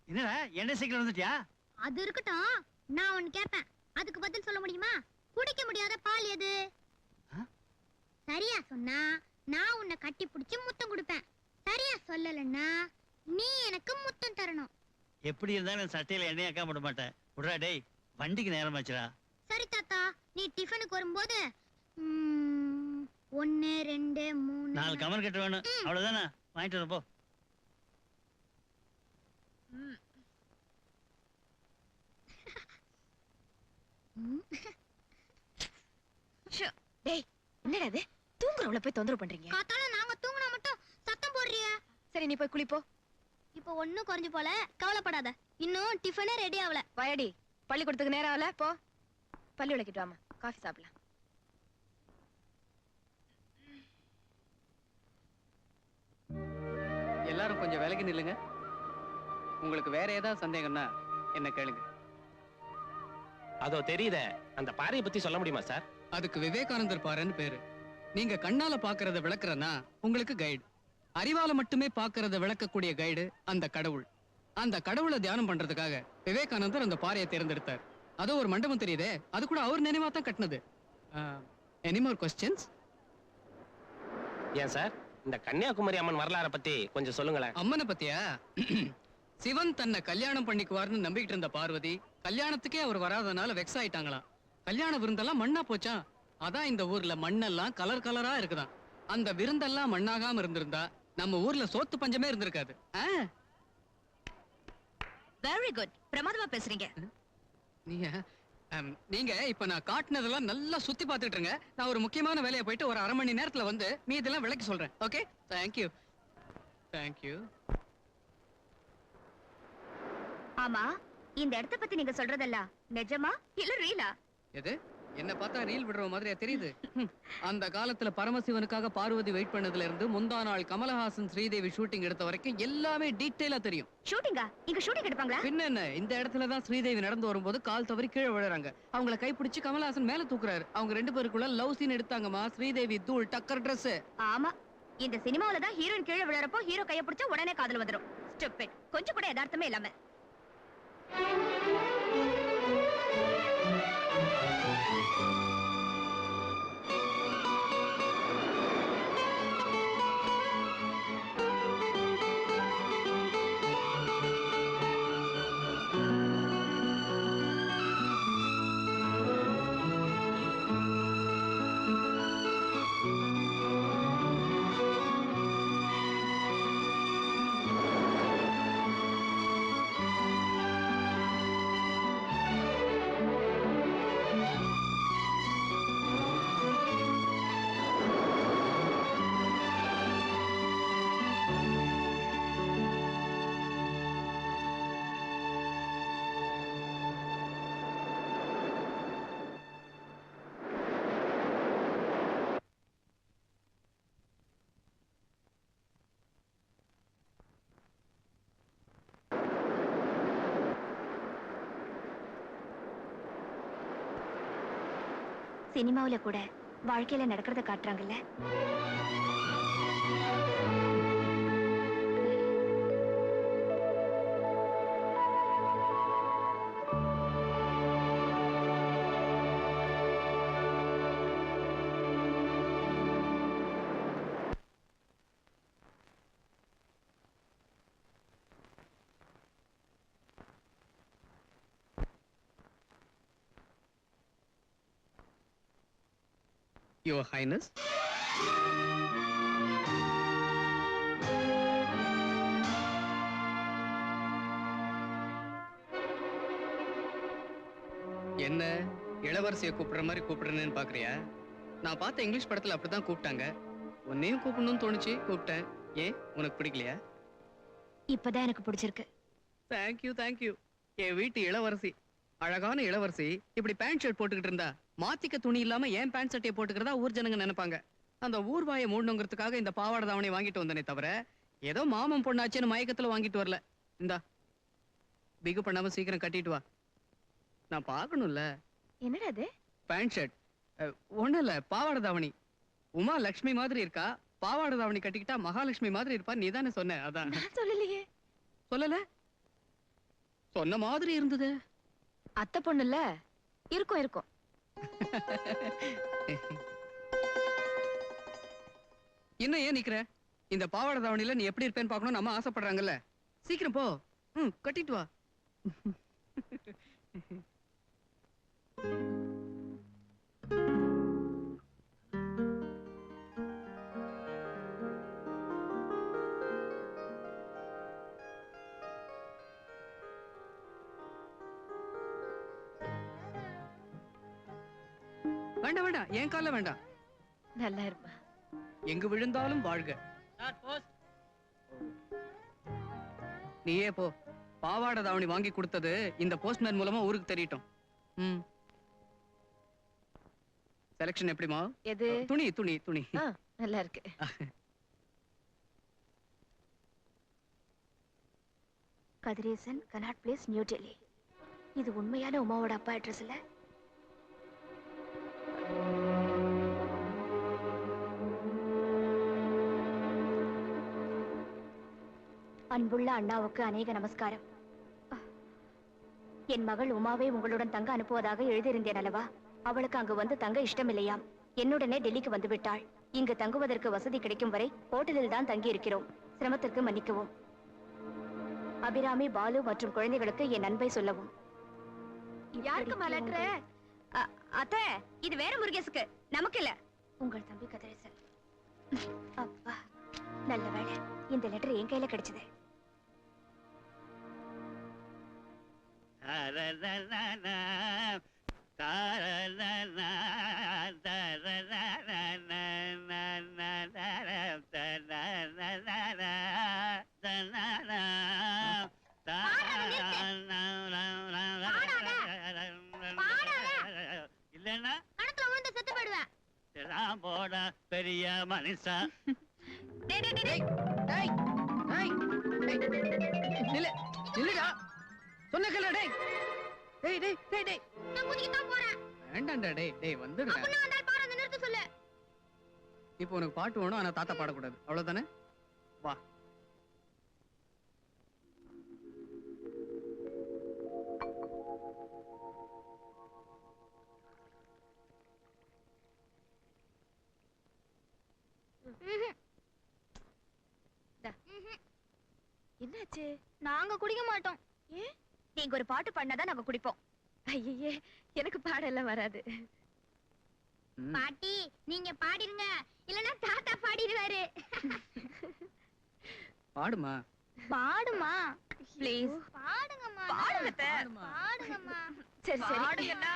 என்னடா என்ன சைக்கிள் வந்துட்டியா? அது இருக்கட்டும், நான் ஒன்னு கேட்பேன். அதுக்கு பதில் சொல்ல முடியுமா? குடிக்க முடியாத பால் எது? சரியா சொன்னா நான் உன்னை கட்டி பிடிச்சு முத்தம் கொடுப்பேன். சரியா சொல்லலன்னா நீ எனக்கு முத்தம் தரணும். எப்படி இருந்தாலும் சட்டையில எண்ணெய் ஆக்காம விட மாட்டேன். விடுறா டேய், வண்டிக்கு நேரம் ஆச்சுடா. சரி தாத்தா, நீ டிஃபனுக்கு வரும்போது 1 2 3 4 கமல் கட்டு வேணும். அவ்வளவுதானே, வாங்கிட்டு வரப்போ. டேய், என்னடா இது? தூங்குறவள போய் தொந்தரவு பண்றீங்க. காத்தால நாங்க தூங்குனா மட்டும் சத்தம் போடுறிய. சரி, நீ போய் குளிப்போ. இப்போ ஒண்ணும் குறைஞ்சு போல, கவலைப்படாத. இன்னும் டிஃபனே ரெடி ஆகல. வாயடி, பள்ளிக்கூடத்துக்கு நேரம் ஆகல. போ, பள்ளி விளக்கிட்டு வாமா, காஃபி சாப்பிடலாம். எல்லாரும் கொஞ்சம் விலகி நில்லுங்க. உங்களுக்கு வேற ஏதாவது சந்தேகம்னா என்ன கேளுங்க. அதோ தெரியுதே, அந்த பாறையை பத்தி சொல்ல முடியுமா சார்? அதுக்கு விவேகானந்தர் பாறைன்னு பேரு. நீங்க கண்ணால பாக்குறத விளக்குறனா உங்களுக்கு கைடு. அறிவால மட்டுமே பாக்குறத விளக்கக்கூடிய கைடு அந்த கடவுள். அந்த கடவுளை தியானம் பண்றதுக்காக விவேகானந்தர் அந்த பாறையை தேர்ந்தெடுத்தார். அதோ ஒரு மண்டபம் தெரியுதே, அது கூட அவர் நினைவா தான் கட்டினது. Any more questions? ஏன் சார், இந்த கன்னியாகுமரி அம்மன் வரலாறை பத்தி கொஞ்சம் சொல்லுங்களேன். அம்மனை பத்தியா? சிவன் தன்னை கல்யாணம் பண்ணிக்குவார்னு நம்பிக்கிட்டு இருந்த பார்வதி கல்யாணத்துக்கே அவர் வராதனால வெக்ஸ் ஆயிட்டாங்களாம். கல்யாண விருந்தெல்லாம் மண்ணா போச்சாம். அதான் இந்த ஊர்ல மண்ணெல்லாம் கலர் கலரா இருக்குதாம். அந்த விருந்தெல்லாம் மண்ணாகாம இருந்திருந்தா நம்ம ஊர்ல சோத்து பஞ்சமே இருந்திருக்காது. வெரி குட், பிரமாதமா பேசுறீங்க. நீங்க இப்ப நான் காட்டினதெல்லாம் நல்லா சுத்தி பார்த்துட்டு இருங்க. நான் ஒரு முக்கியமான வேலையை போயிட்டு ஒரு 1/2 மணி நேரத்துல வந்து மீதெல்லாம் விளக்கி சொல்றேன். Okay, thank you. தேங்க்யூ. ஆமா, இந்த இடத்தை பத்தி நீங்க சொல்றதெல்லாம் நிஜமா இல்ல ரீலா? எது? என்ன பார்த்தா ரீல் விடுற மாதிரியா தெரியுது? அந்த காலத்துல பரமசிவனுக்காக பார்வதி வெயிட் பண்ணதுல இருந்து முந்தா நாள் கமலஹாசன் ஸ்ரீதேவி ஷூட்டிங் எடுத்த வரைக்கும் எல்லாமே டீடைலா தெரியும். ஷூட்டிங்கா? இங்க ஷூட்டிங் எடுப்பாங்களா? பின்ன என்ன, இந்த இடத்துல தான் ஸ்ரீதேவி நடந்து வரும்போது கால் தவறி கீழே விழுறாங்க. அவங்கள கைப்பிடிச்சு கமலஹாசன் மேல தூக்குறாரு. அவங்க 2 பேருக்குள்ள லவ் சீன் எடுத்தாங்கம்மா. ஸ்ரீதேவி தூள் டக்கர் Dress. ஆமா, இந்த சினிமாவில தான் ஹீரோயின் கீழே விழறப்போ ஹீரோ கைய பிடிச்சா உடனே காதல் வந்துரும். ஸ்டூபிட். கொஞ்சம் கூட யதார்த்தமே இல்லாம. சினிமாவுல கூட வாழ்க்கையில நடக்கிறத காட்டுறாங்கல்ல. Your Highness. என்ன இளவரசியை கூப்பிடுற மாதிரி கூப்பிடுறேன்னு பாக்குறியா? நான் பார்த்த இங்கிலீஷ் படத்துல அப்படிதான் கூப்பிட்டாங்க. உன்னையும் கூப்பிடணும்னு தோணுச்சு, கூப்பிட்டேன். ஏன் உனக்கு பிடிக்கலையா? இப்பதான் எனக்கு பிடிச்சிருக்கு. Thank you thank you. என் வீட்டு இளவரசி, அழகான இளவரசி இப்படி பேண்ட் ஷர்ட் போட்டுக்கிட்டு இருந்தா மாத்திக்க துணி இல்லாம ஏன் பேண்ட் சட்டையை போட்டுக்கிறதா ஊர் ஜனங்க நினைப்பாங்க. அந்த ஊர் வாயை மூடணுங்கிறதுக்காக இந்த பாவாடை தாவணை வாங்கிட்டு வந்தனே தவிர ஏதோ மாமன் பொண்ணாச்சுன்னு மயக்கத்துல வாங்கிட்டு வரல. இந்தா பிகு பண்ணாம சீக்கிரம் கட்டிட்டு வா, நான் பார்க்கணும்ல. என்னடா அது? Pant shirt. ஒண்ணும் இல்ல, பாவாடை தாவணி. உமா லட்சுமி மாதிரி இருக்கா, பாவாடை தாவணி கட்டிக்கிட்டா மகாலட்சுமி மாதிரி இருப்பா. நீ தானே சொன்ன? அதான். சொல்லலையே. சொல்லல? சொன்ன மாதிரி இருந்தது. அத்தை பொண்ணுல இருக்கும் இருக்கும். இன்னும் ஏன் நிக்கிற? இந்த பாவாடை தாவணியில நீ எப்படி இருப்பேன்னு பார்க்கணும் நம்ம ஆசைப்படுறாங்கல்ல. சீக்கிரம் போ, கட்டிட்டு வா. வேண்டாம் வேண்டாம், என் கால வேண்டாம். நல்லா இருப்பா. எங்கு விழுந்தாலும் வாழ்க. நீயே போ. பாவாடை தாவணி வாங்கி கொடுத்தது இந்த போஸ்ட்மேன் மூலமா ஊருக்கு தெரியட்டும். செலக்ஷன் எப்படிமா? எது? துணி துணி துணி நல்லா இருக்கு. Kathiresan, cannot place, new Delhi. இது உண்மையான உமாவோட அப்பா அட்ரஸ் இல்ல? அன்புள்ள அண்ணாவுக்கு அநேக நமஸ்காரம். என் மகள் உமாவை உங்களுடன் தங்க அனுப்புவதாக எழுதியிருந்தேன் அல்லவா? அவளுக்கு அங்கு வந்து தங்க இஷ்டம் இல்லையாம். என்னுடனே டெல்லிக்கு வந்து விட்டாள். இங்கு தங்குவதற்கு வசதி கிடைக்கும் வரை ஹோட்டலில் தான் தங்கி இருக்கிறோம். சிரமத்திற்கு மன்னிக்கவும். அபிராமி, பாலு மற்றும் குழந்தைகளுக்கு என் அன்பை சொல்லவும். யாருக்கு லெட்டர்? அத்தை, இது வேற முருகேசுக்கு, நமக்கு இல்ல. உங்கள் தம்பி கதிரேசன். அப்பா, நல்ல வேளை இந்த லெட்டர் என் கையில கிடைச்சது. நான் போட பெரிய மனுஷா. டேய் டேய் டேய் டேய் டேய் நில்லு நில்லுடா சொன்ன கேளு டேய் டேய் டேய் டேய் டேய் நான் குதிக்க தான் போறேன். வேண்டாம்டா டேய் டேய் வந்துடுடா. அப்ப நான் அந்த பாரு நிறுத்த சொல்லு. இப்போ உனக்கு பாட்டு வேணும் ஆனா தாத்தா பாடக்கூடாது அவ்வளவுதானே வா. என்னாச்சு? நாங்க குடிக்க மாட்டோம். ஏன்? நீங்க ஒரு பாட்டு பாடினாதான் நாங்க குடிப்போம். ஐயே எனக்கு பாடெல்லாம் வராது. பாட்டி நீங்க பாடிருங்க இல்லனா தாத்தா பாடிடுவாரு. பாடுமா பாடுமா ப்ளீஸ் பாடுங்கம்மா. பாடுங்க அத்தை. பாடுங்கம்மா. சரி சரி பாடுங்கண்ணா.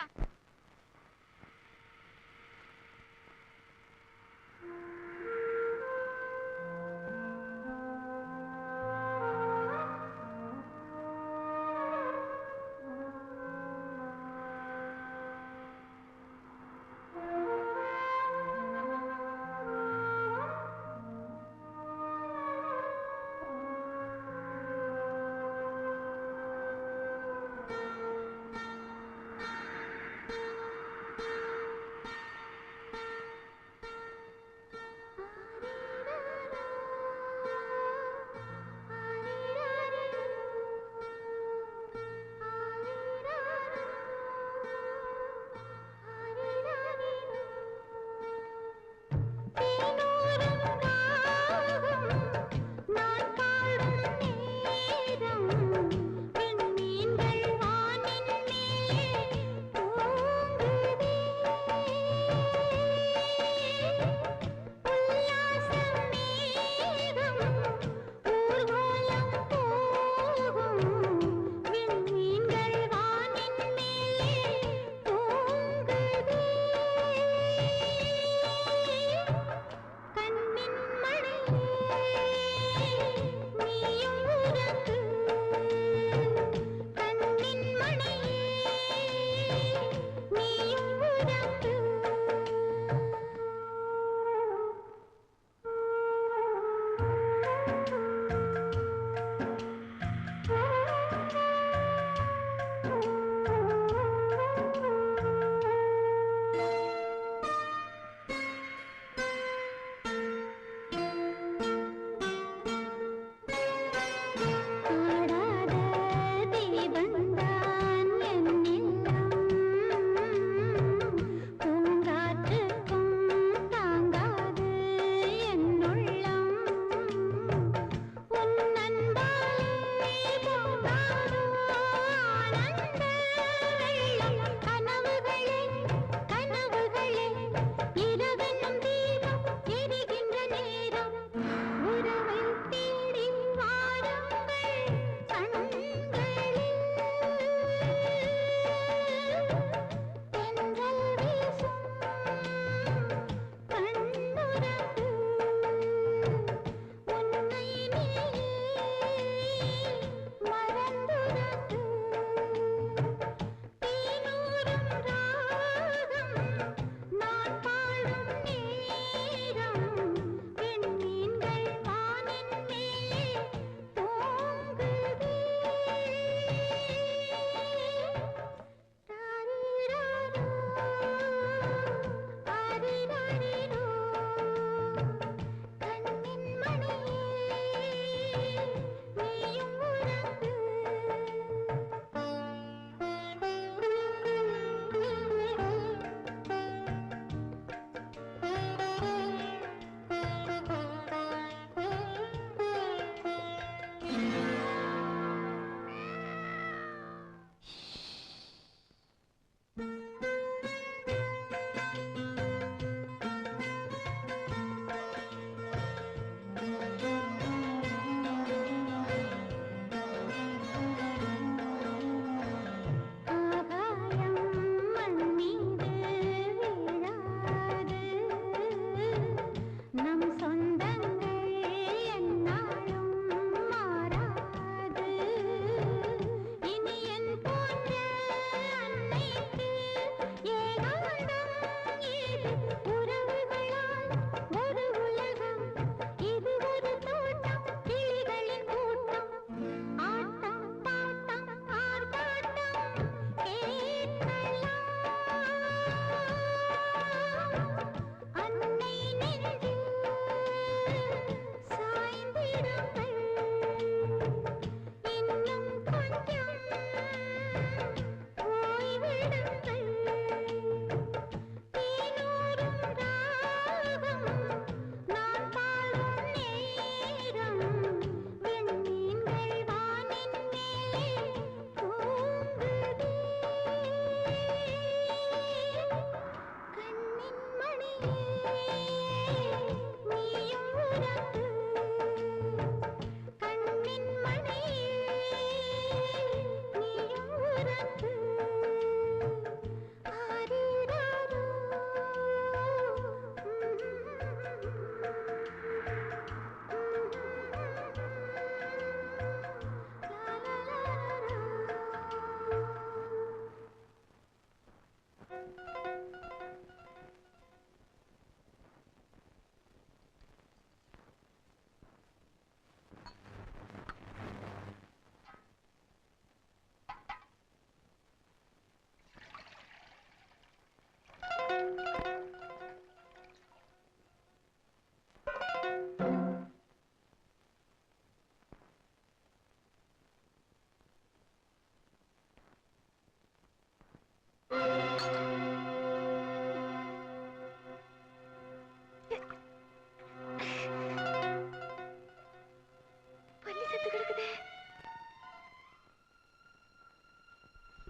பள்ளி செத்து கிடக்குதே.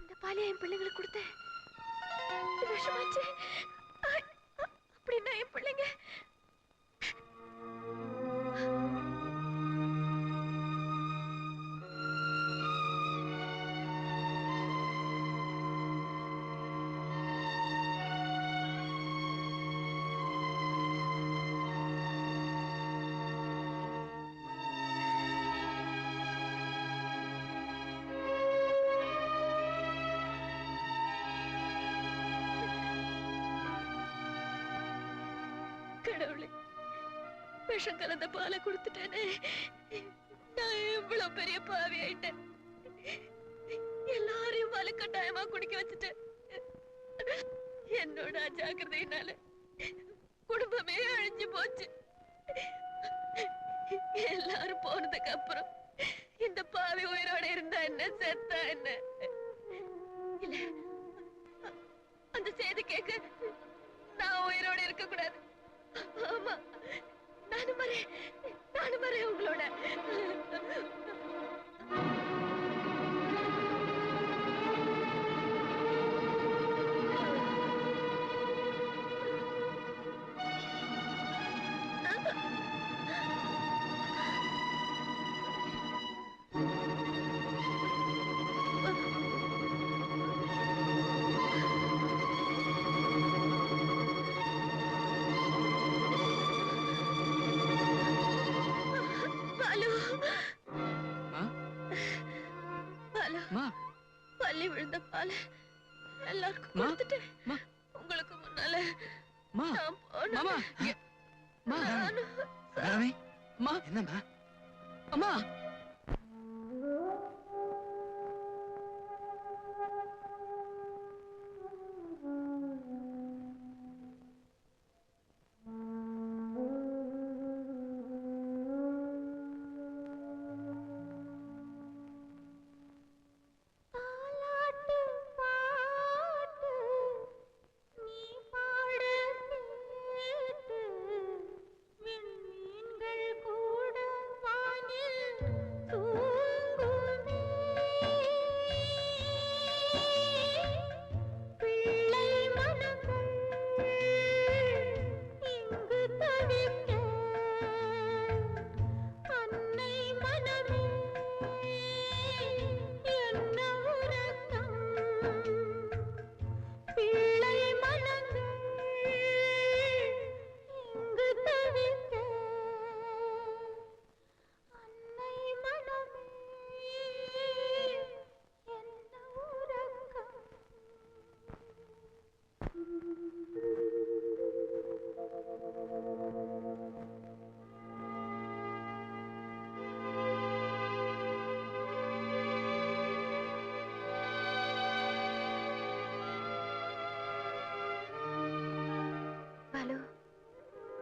இந்த பாலியா என் பிள்ளைங்களுக்கு கொடுத்தேன். இது விஷமாச்சு. அப்படின்னா என் பிள்ளைங்க கடவுளே, விஷம் கலந்த பாலை கொடுத்துட்டேனே. நான் எவ்வளவு பெரிய பாவி ஆயிட்டேன். எல்லாரையும் பாலை கட்டாயமா குடிக்க வச்சுட்டேன். என்னோட அஜாக்கிரதையினால குடும்பமே அழிஞ்சு போச்சு. எல்லாரும் போனதுக்கு அப்புறம் இந்த பாவி உயிரோட இருந்தா என்ன, செத்தா என்ன? இல்ல, அந்த செய்தி கேட்க நான் உயிரோட இருக்க கூடாது. ஆமா, நானும் வரேன் உங்களோட. பள்ளி விழுந்த பால எல்லாருக்கும் கொடுத்துட்டேன். உங்களுக்கு முன்னால நான் போனேன். என்னம்மா? அம்மா,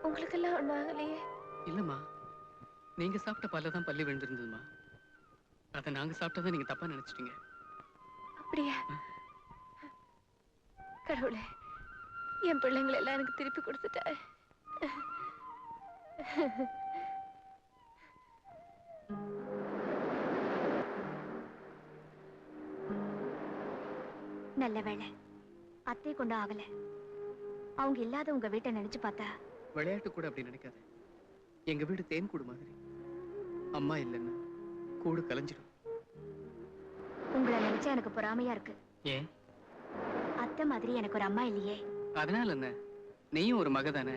உங்களுக்கெல்லாம் ஒண்ணும் ஆகலையே? இல்லம்மா, நீங்க சாப்பிட்ட பால்ல தான் பல்லி விழுந்திருந்ததுமா. அதை நாங்க சாப்பிட்டதை நீங்க தப்பா நினைச்சிட்டீங்க. அப்படியா? கடவுளே, என் பிள்ளைங்களை எல்லாம் எனக்கு திருப்பி கொடுத்துட்ட. நல்ல வேளை அத்தை கொண்டு ஆகல. அவங்க இல்லாத உங்க வீட்டை நினைச்சு பார்த்தா. விளையாட்டு கூட அப்படி நினைக்காத. எங்க வீடு தேன் கூடு மாதிரி. அம்மா இல்லைன்னா கூடு கலைஞ்சிடும். உங்களை நினைச்சா எனக்கு பொறாமையா இருக்கு. ஏன்? அத்தை மாதிரி எனக்கு ஒரு அம்மா இல்லையே. அதனால என்ன, நீயும் ஒரு மக தானே.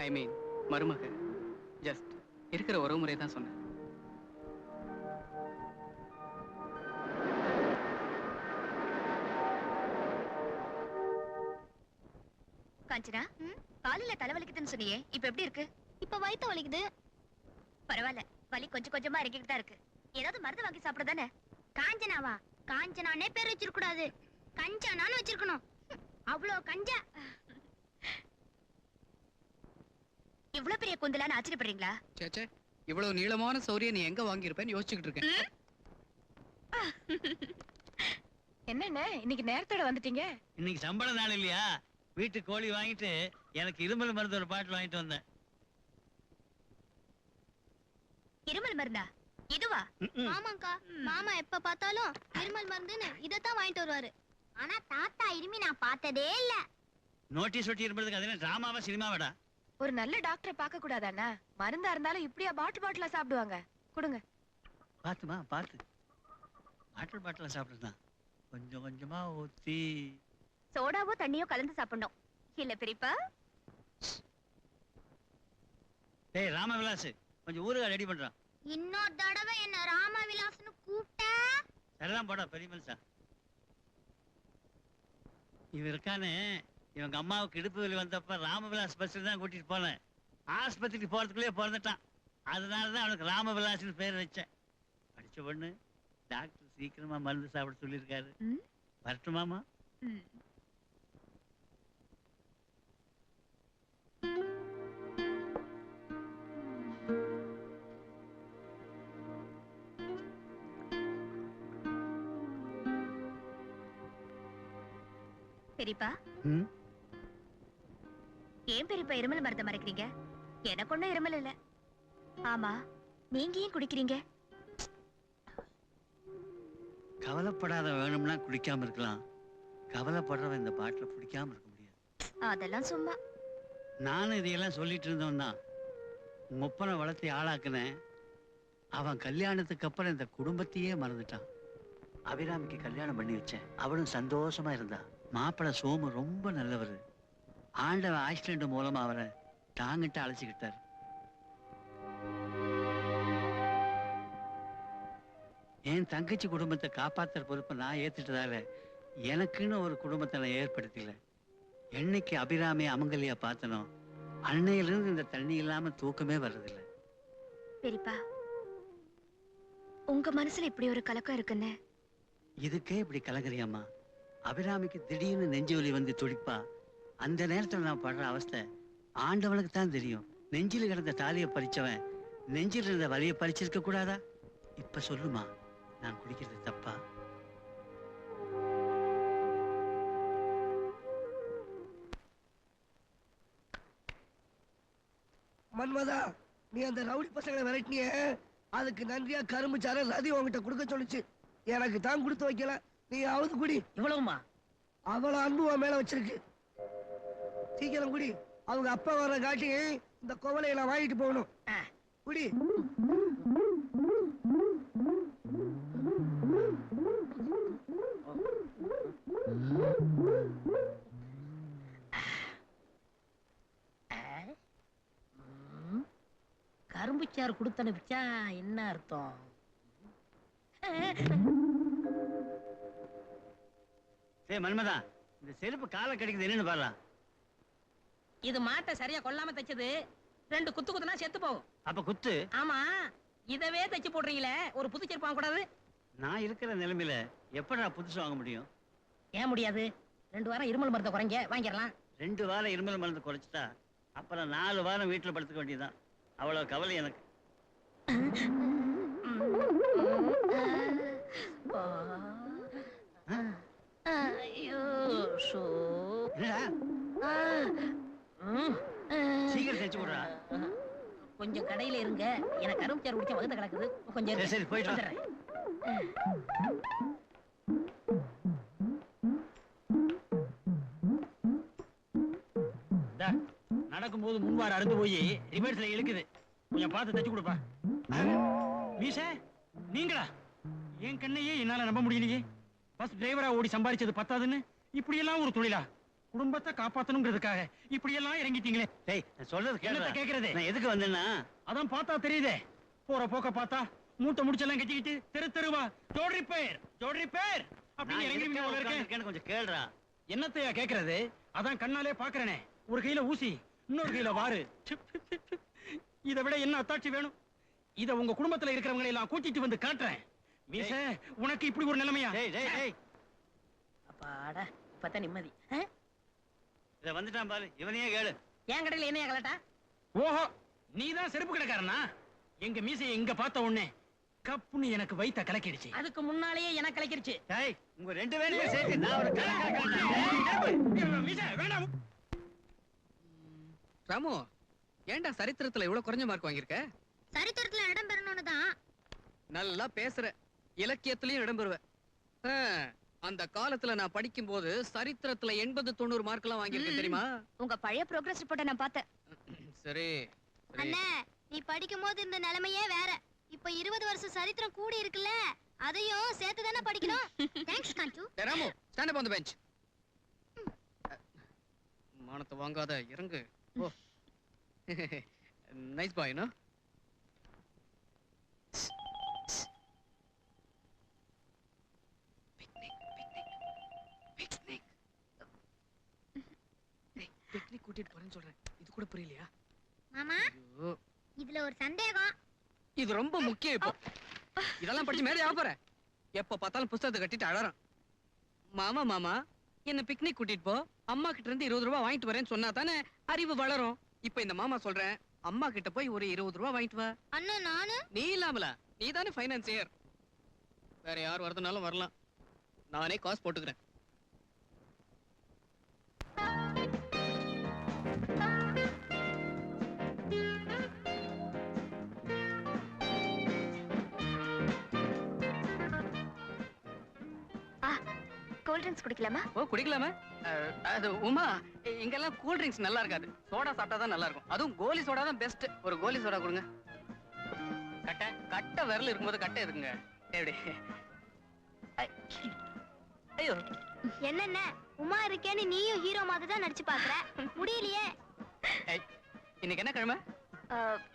ஐ மீன் மருமக. ஜஸ்ட் இருக்கிற உறவு முறை தான் சொன்னேன். காஞ்சனா, காலையில தலைவலிக்குதுன்னு சொன்னியே, இப்ப எப்படி இருக்கு? இப்ப வயித்து வலிக்குது. பரவாயில்ல, வலி கொஞ்சம் கொஞ்சமா இறங்கிட்டு தான் இருக்கு. ஏதாவது மருந்து வாங்கி சாப்பிடுதானே? காஞ்சனாவா? காஞ்சனானே பேர் வச்சிருக்க கூடாது, கஞ்சனான்னு வச்சிருக்கணும். அவ்வளோ கஞ்சா. இவ்வளவு பெரிய கூந்தலான்னு ஆச்சரியப்படுறீங்களா? சேச்சே, இவ்வளவு நீளமான சௌரிய நீ எங்க வாங்கியிருப்பேன்னு யோசிச்சுக்கிட்டு இருக்கேன். என்னண்ணே இன்னைக்கு நேரத்தோட வந்துட்டீங்க? இன்னைக்கு சம்பள நாள் இல்லையா? வீட்டுக்கு கோழி வாங்கிட்டு எனக்கு இருமல் மருந்து ஒரு பாட்டில் வாங்கிட்டு வந்தேன். இருமல் மருந்தா? இதுவா? ஆமாங்கா, மாமா எப்ப பார்த்தாலும் இருமல் மருந்துன்னு இதத்தான் வாங்கிட்டு வருவாரு. ஆனா தாத்தா இருமி நான் பார்த்ததே இல்ல. நோட்டீஸ் ஒட்டி இருப்பதுக்கு அது என்ன டிராமாவா சினிமாவாடா? ஒரு நல்ல டாக்டரை பார்க்க கூடாதாண்ணா? மருந்தா இருந்தாலும் இப்படியா பாட்டிலா சாப்பிடுவாங்க? கொடுங்க. பாத்துமா பாத்து, பாட்டில சாப்பிடுதான் கொஞ்சம் கொஞ்சமா ஊத்தி. சோடாவோ தண்ணியோ கலந்து சாப்பிடணும் இல்ல பெரியப்பா? டேய் ராமவிலாஸ், கொஞ்சம் ஊறுகாய் ரெடி பண்றான். இன்னொரு தடவை என்ன ராமவிலாஸ்னு கூப்பிட்ட சரிதான் போடா பெரிய மனுஷன். இவன் இருக்கானே, இவங்க அம்மாவுக்கு இடுப்பு வலி வந்தப்ப ராமவிலாஸ் பஸ்ல தான் கூட்டிட்டு போனேன். ஆஸ்பத்திரிக்கு போறதுக்குள்ளே பிறந்துட்டான். அதனாலதான் அவனுக்கு ராமவிலாஸ்னு பேர் வச்சேன். படிச்ச பொண்ணு, டாக்டர் சீக்கிரமா மருந்து சாப்பிட சொல்லியிருக்காரு. வரட்டுமாமா? பெரியப்பா, ஏன் பெரியப்பா இருமல் மருந்த மறைக்கிறீங்க? எனக்கு ஒண்ணும் இருமல் இல்ல. ஆமா, நீங்க ஏன் குடிக்கிறீங்க? கவலைப்படாத, வேணும்னா குடிக்காம இருக்கலாம். கவலைப்படுறவன் இந்த பாட்டில குடிக்காம இருக்க முடியாது. அதெல்லாம் சும்மா. நானும் இதையெல்லாம் சொல்லிட்டு இருந்தவன் தான். முப்பனை வளர்த்தி ஆளாக்குனேன். அவன் கல்யாணத்துக்கு அப்புறம் இந்த குடும்பத்தையே மறந்துட்டான். அபிராமிக்கு கல்யாணம் பண்ணி வச்சேன். அவளும் சந்தோஷமா இருந்தா. மாப்பிள்ளை சோமு ரொம்ப நல்லவர். ஆண்டவன் ஆக்சிடென்ட் மூலமா அவரை தாங்கிட்டு அழைச்சிக்கிட்டார். என் தங்கச்சி குடும்பத்தை காப்பாத்துற பொறுப்பை நான் ஏத்துட்டதால எனக்குன்னு ஒரு குடும்பத்தை நான் ஏற்படுத்தல. என்னைக்கு அபிராமி அமங்கலியா பார்த்தனோ அன்னையிலிருந்து இந்த தண்ணி இல்லாம தூக்கமே வர்றதில்லை. பெரியப்பா, உங்க மனசுல இப்படி ஒரு கலக்கம் இருக்குன்னு. இதுக்கே இப்படி கலங்குறியம்மா? அபிராமிக்கு திடீர்னு நெஞ்சு வலி வந்து துடிப்பா. அந்த நேரத்துல நான் படுற அவஸ்தை ஆண்டவனுக்கு தான் தெரியும். நெஞ்சில கிடந்த தாலியை பறிச்சவன் நெஞ்சில் இருந்த வலியை பறிச்சிருக்க கூடாதா? இப்ப சொல்லுமா, நான் குடிக்கிறது தப்பா? மன்மதா, நீ அந்த ரவுடி பசங்களை விரட்டினிய, அதுக்கு நன்றியா கரும்பு சார ரதி உங்ககிட்ட கொடுக்க சொல்லுச்சு. எனக்கு தான் கொடுத்து வைக்கல. நீ அவது குடி. இவ்வளவுமா? அவ்வளவு அன்பு உன் மேல வச்சிருக்கு. சீக்கிரம் குடி. அவங்க அப்பா வர காட்டி இந்த கோவலையை நான் வாங்கிட்டு போகணும். குடி. கரும்பு சாறு கொடுத்து அனுப்பிச்சா என்ன அர்த்தம்? ஏய் மன்மதா, இந்த செருப்பு காலை கடிக்குது, என்னன்னு பாரு. இது மாட்டை சரியா கொல்லாம தைச்சது. 2 குத்து குத்துனா செத்து போகும். அப்ப குத்து. ஆமா, இதவே தைச்சு போடுறீங்களே, ஒரு புது செருப்பு வாங்க கூடாது? நான் இருக்கிற நிலைமையில எப்படி நான் புதுசு வாங்க முடியும்? ஏன் முடியாது? 2 வாரம் இருமல் மருந்தை குறைங்க, வாங்கிடலாம். 2 வாரம் இருமல் மருந்து குறைச்சிட்டா அப்புறம் 4 வாரம் வீட்டுல படுத்துக்க வேண்டியதுதான். அவ்வளவு கவலை எனக்கு. சீக்கிரம் செஞ்சு விடுறா. கொஞ்சம் கடையில இருங்க, எனக்கு கரும்பு சாறு குடிச்சா வகுத்த கிடக்குது. கொஞ்சம் சரி போயிட்டு வந்துடுறேன். நடக்கும்போது முன்வார அறுந்து போய் ரிவர்ஸ்ல இழுக்குது. கொஞ்சம் பார்த்து தச்சு கொடுப்பா. மீச, நீங்களா? என் கண்ணையே என்னால நம்ப முடியலையே. பஸ் டிரைவரா ஓடி சம்பாதிச்சது பத்தாதுன்னு இப்படி எல்லாம் ஒரு தொழிலா? குடும்பத்தை காப்பாத்தணுங்கிறதுக்காக இப்படி எல்லாம் இறங்கிட்டீங்களே. டேய், நான் சொல்றது கேக்குறது. நான் எதுக்கு வந்தேன்னா, அதான் பார்த்தா தெரியுதே. போற போக்க பார்த்தா மூட்டை முடிச்செல்லாம் கட்டிக்கிட்டு தெரு தெருவா ஜோட் ரிப்பேர் அப்படின்னு இறங்கி கொஞ்சம் கேளுடா. என்னத்தையா கேக்குறது? அதான் கண்ணாலே பாக்குறேனே. ஒரு கையில ஊசி இன்னொரு கையில வாரு. இதை விட என்ன அத்தாட்சி வேணும்? இத உங்க குடும்பத்துல இருக்கிறவங்களை எல்லாம் கூட்டிட்டு வந்து காட்டுறேன். மீச, உனக்கு இப்படி ஒரு நிலைமையா? அப்பாடா, இப்பதான் நிம்மதி. இத வந்துட்டான் பாரு, இவனையே கேளு. என் கடையில என்னையா கலட்டா? ஓஹோ, நீதான் செருப்பு கடைக்காரனா? எங்க மீசையை இங்க பார்த்த உடனே கப்புன்னு எனக்கு வைத்த கலக்கிடுச்சு. அதுக்கு முன்னாலேயே எனக்கு கலக்கிடுச்சு. உங்க 2 பேரையும் சேர்த்து நான் ஒரு மீச வேண்டாம். ராமு, ஏன்டா சரித்திரத்துல இவ்வளவு குறைஞ்ச மார்க் வாங்கியிருக்க? சரித்திரத்துல இடம் பெறணும்னு தான். நல்லா பேசுற, இலக்கியத்திலயும் இடம் பெறுவ. அந்த காலத்துல நான் படிக்கும் போது சரித்திரத்துல 80-90 மார்க் எல்லாம் வாங்கியிருக்கேன் தெரியுமா? உங்க பழைய ப்ரோக்ரஸ் ரிப்போர்ட்டை நான் பார்த்தேன். சரி. அண்ணே, நீ படிக்கும் போது இந்த நிலைமையே வேற. இப்ப 20 வருஷம் சரித்திரம் கூடி இருக்குல்ல, அதையும் சேர்த்து தானே படிக்கணும். தேங்க்ஸ் காஞ்சு. Ramu, stand up on the bench. மானத்தை வாங்காத, இறங்கு. ஓ, நைஸ் பாய். நோ பிக்னிக் கூட்டிட்டு போறேன்னு சொல்றேன், இது கூட புரியலையா? மாமா, இதுல ஒரு சந்தேகம். இது ரொம்ப முக்கியம். இப்போ இதெல்லாம் படிச்சு மேலே போற, எப்ப பார்த்தாலும் புத்தகத்தை கட்டிட்டு அழறான். மாமா மாமா என்ன பிக்னிக் கூட்டிட்டு போ, அம்மா கிட்ட இருந்து 20 ரூபாய் வாங்கிட்டு வரேன்னு சொன்னா தானே அறிவு வளரும். இப்ப இந்த மாமா சொல்றேன், அம்மா கிட்ட போய் ஒரு 20 ரூபாய் வாங்கிட்டு வா. அண்ணா நானு? நீ இல்லாமல, நீ தானே ஃபைனான்சியர். வேற யார் வரதுனாலும் வரலாம், நானே காசு போட்டுக்கிறேன். கூல் ட்ரிங்க்ஸ் குடிக்கலாமா? ஓ, குடிக்கலாமா? அது உமா, இங்கெல்லாம் கூல் ட்ரிங்க்ஸ் நல்லா இருக்காது, சோடா சாப்பிட்டா தான் நல்லா இருக்கும். அதுவும் கோலி சோடா தான் பெஸ்ட். ஒரு கோலி சோடா கொடுங்க. கட்டை விரல் இருக்கும்போது கட்டை எதுக்குங்க? எப்படி? ஐயோ, என்னென்ன உமா இருக்கேன்னு நீயும் ஹீரோ மாதிரி தான் நடிச்சு பாக்குற, முடியலையே. இன்னைக்கு என்ன கிழமை?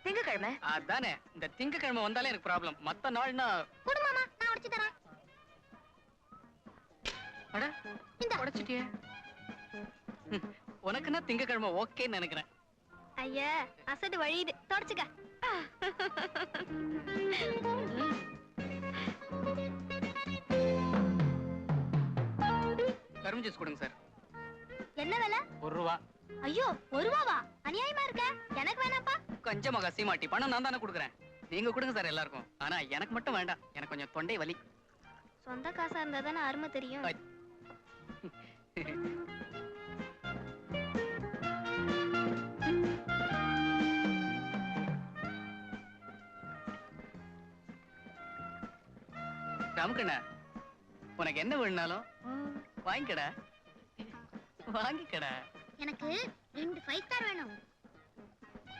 திங்கக்கிழமை. அதானே, இந்த திங்கக்கிழமை வந்தாலே எனக்கு ப்ராப்ளம். மத்த நாள்னா குடுமாமா, நான் உடைச்சு தரேன். அட, இந்த உடைச்சிட்டியே. உனக்குன்னா திங்கக்கிழமை ஓகேன்னு நினைக்கிறேன். ஐயா, அசடு வழியுது, தொடச்சுக்க. கரும்பு ஜூஸ் கொடுங்க சார். என்ன விலை? 1 ரூபா. ஐயோ, 1 ரூபாவா? அநியாயமா இருக்க. எனக்கு வேணாப்பா. கொஞ்சமாக சீமாட்டி, பணம் நான் தானே கொடுக்குறேன். நீங்க கொடுங்க சார் எல்லாருக்கும். ஆனா எனக்கு மட்டும் வேண்டாம், எனக்கு கொஞ்சம் தொண்டை வலி. சொந்த காசா இருந்தா தானே அருமை தெரியும். ராமக்கண்ணா, உனக்கு என்ன வேணும்னாலும் வாங்கிக்கடா, வாங்கிக்கடா. எனக்கு 2 5 ஸ்டார் வேணும்.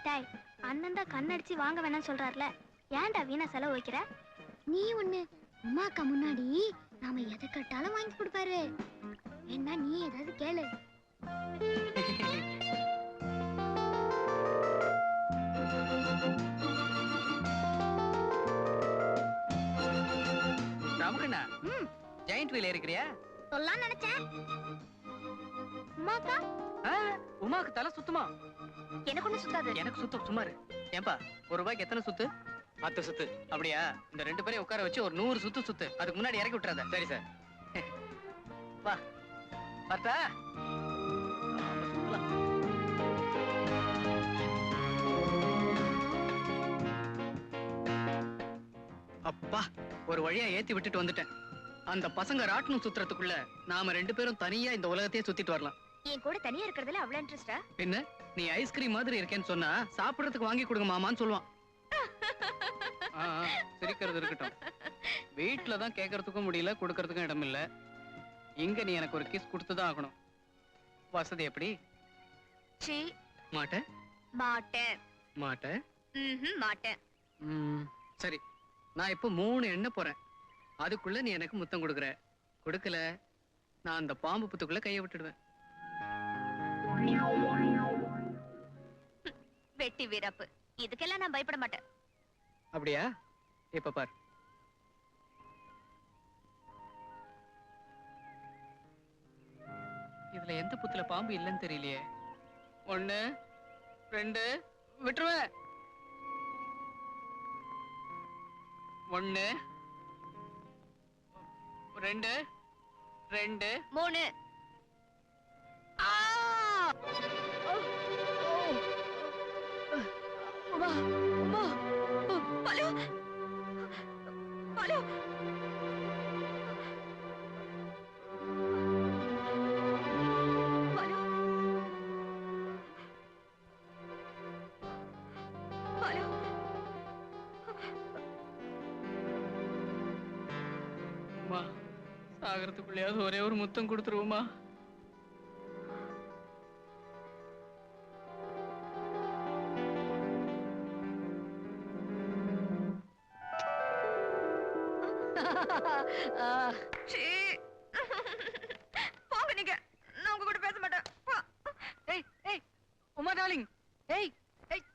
டேய், அண்ணன் தான் கண்ணடிச்சு வாங்க வேணாம்னு சொல்றாருல, ஏன்டா வீணா செலவு வைக்கிற? நீ ஒண்ணு, உமாக்கா முன்னாடி நாம எதை கேட்டாலும் வாங்கி கொடுப்பாரு. என்ன நீ ஏதாவது கேளு. ராமக்கண்ணா, ஜெயண்ட் வீல் ஏறிக்கிறியா? சொல்லலாம் நினைச்சேன். உமாக்கா? உமாக்கு தலை சுத்துமா? எனக்கு ஒண்ணு சுத்தாது. எனக்கு சுத்தம், சும்மாரு. ஏன்பா, 1 ரூபாய்க்கு எத்தனை சுத்து? 10 சுத்து. அப்படியா? இந்த 2 பேரையும் உட்கார வச்சு ஒரு 100 சுத்து சுத்து. அதுக்கு முன்னாடி இறக்கி விட்டுறாத. சரி சார். வா, பார்த்தா அப்பா, ஒரு வழியா ஏத்தி விட்டுட்டு வந்துட்டேன். அந்த பசங்க ராட்னம் சுத்துறதுக்குள்ள நாம 2 பேரும் தனியா இந்த உலகத்தையே சுத்திட்டு வரலாம். என் கூட தனியா இருக்கிறதுல அவ்வளவு இன்ட்ரெஸ்டா? பின்ன, நீ ஐஸ்கிரீம் மாதிரி இருக்கேன்னு சொன்னா சாப்பிடறதுக்கு வாங்கி கொடுங்க மாமான்னு சொல்லுவான். சிரிக்கிறது இருக்கட்டும். வீட்டுல தான் கேட்கறதுக்கும் முடியல, கொடுக்கறதுக்கும் இடம் இல்ல. இங்க நீ எனக்கு ஒரு கிஸ் கொடுத்துதான் ஆகணும். வசதி எப்படி? சீ, மாட்டேன். மாட்டேன். மாட்டேன். மாட்டேன். சரி, நான் இப்போ 3 எண்ண போறேன். அதுக்குள்ள நீ எனக்கு முத்தம் கொடுக்குற. கொடுக்கல, நான் அந்த பாம்பு புத்துக்குள்ள கையை விட்டுடுவேன். வெட்டி வீரப்பு, இதுக்கெல்லாம் நான் பயப்பட மாட்டேன். அப்படியா? இப்ப பார். இதுல எந்த புத்துல பாம்பு இல்லைன்னு தெரியலையே. 1 2 விட்டுருவேன். 1 2 2 3 உமா உமா பாலு பாலு பாலு பாலு உமா சாகரத்துக்குள்ளேயாவது ஒரே ஒரு முத்தம் கொடுத்துருவோமா? சீ. போங்க நீங்க, நான் உங்க கூட பேச மாட்டேன். போ. ஏய் ஏய் உமா டார்லிங், ஏய் ஏய்.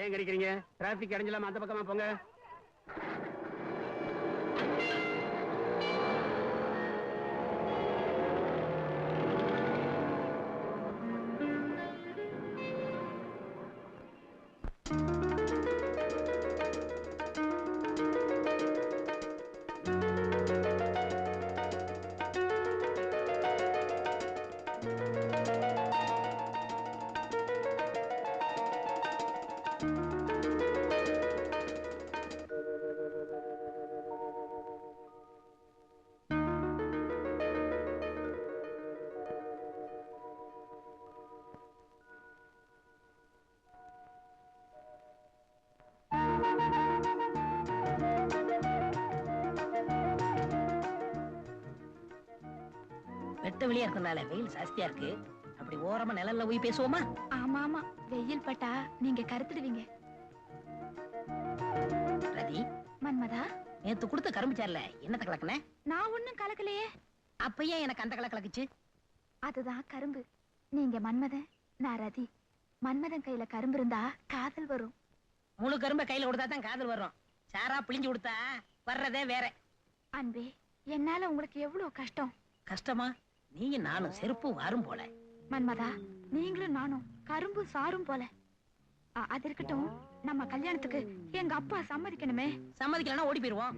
ஏன் கிடைக்கிறீங்க? டிராபிக் அடைஞ்சலாம அந்த பக்கமா போங்க. வெட்ட வெளியா இருக்கனால வெயில் ஜாஸ்தியா இருக்கு. அப்படி ஓரமா நிழல்ல போய் பேசுவோமா? ஆமா ஆமா, வெயில் பட்டா நீங்க கருத்துடுவீங்க. ரதி, மன்மதா, நேத்து கொடுத்த கரும்பு சார்ல என்னத்த கலக்குன? நான் ஒண்ணும் கலக்கலையே. அப்ப ஏன் எனக்கு அந்த கலக்குச்சு? அதுதான் கரும்பு. நீங்க மன்மதன், நான் ரதி. மன்மதன் கையில கரும்பு இருந்தா காதல் வரும். முழு கரும்பை கையில கொடுத்தா தான் காதல் வரும். சாரா பிழிஞ்சு கொடுத்தா வர்றதே வேற. அன்பே, என்னால உங்களுக்கு எவ்வளவு கஷ்டம். கஷ்டமா? நீயும் நானும் செருப்பு வாரும் போல. மன்மதா, நீங்களும் நானும் கரும்பு சாரும் போல. அது இருக்கட்டும், நம்ம கல்யாணத்துக்கு எங்க அப்பா சம்மதிக்கணுமே. சம்மதிக்கலன்னா ஓடி போயிருவோம்.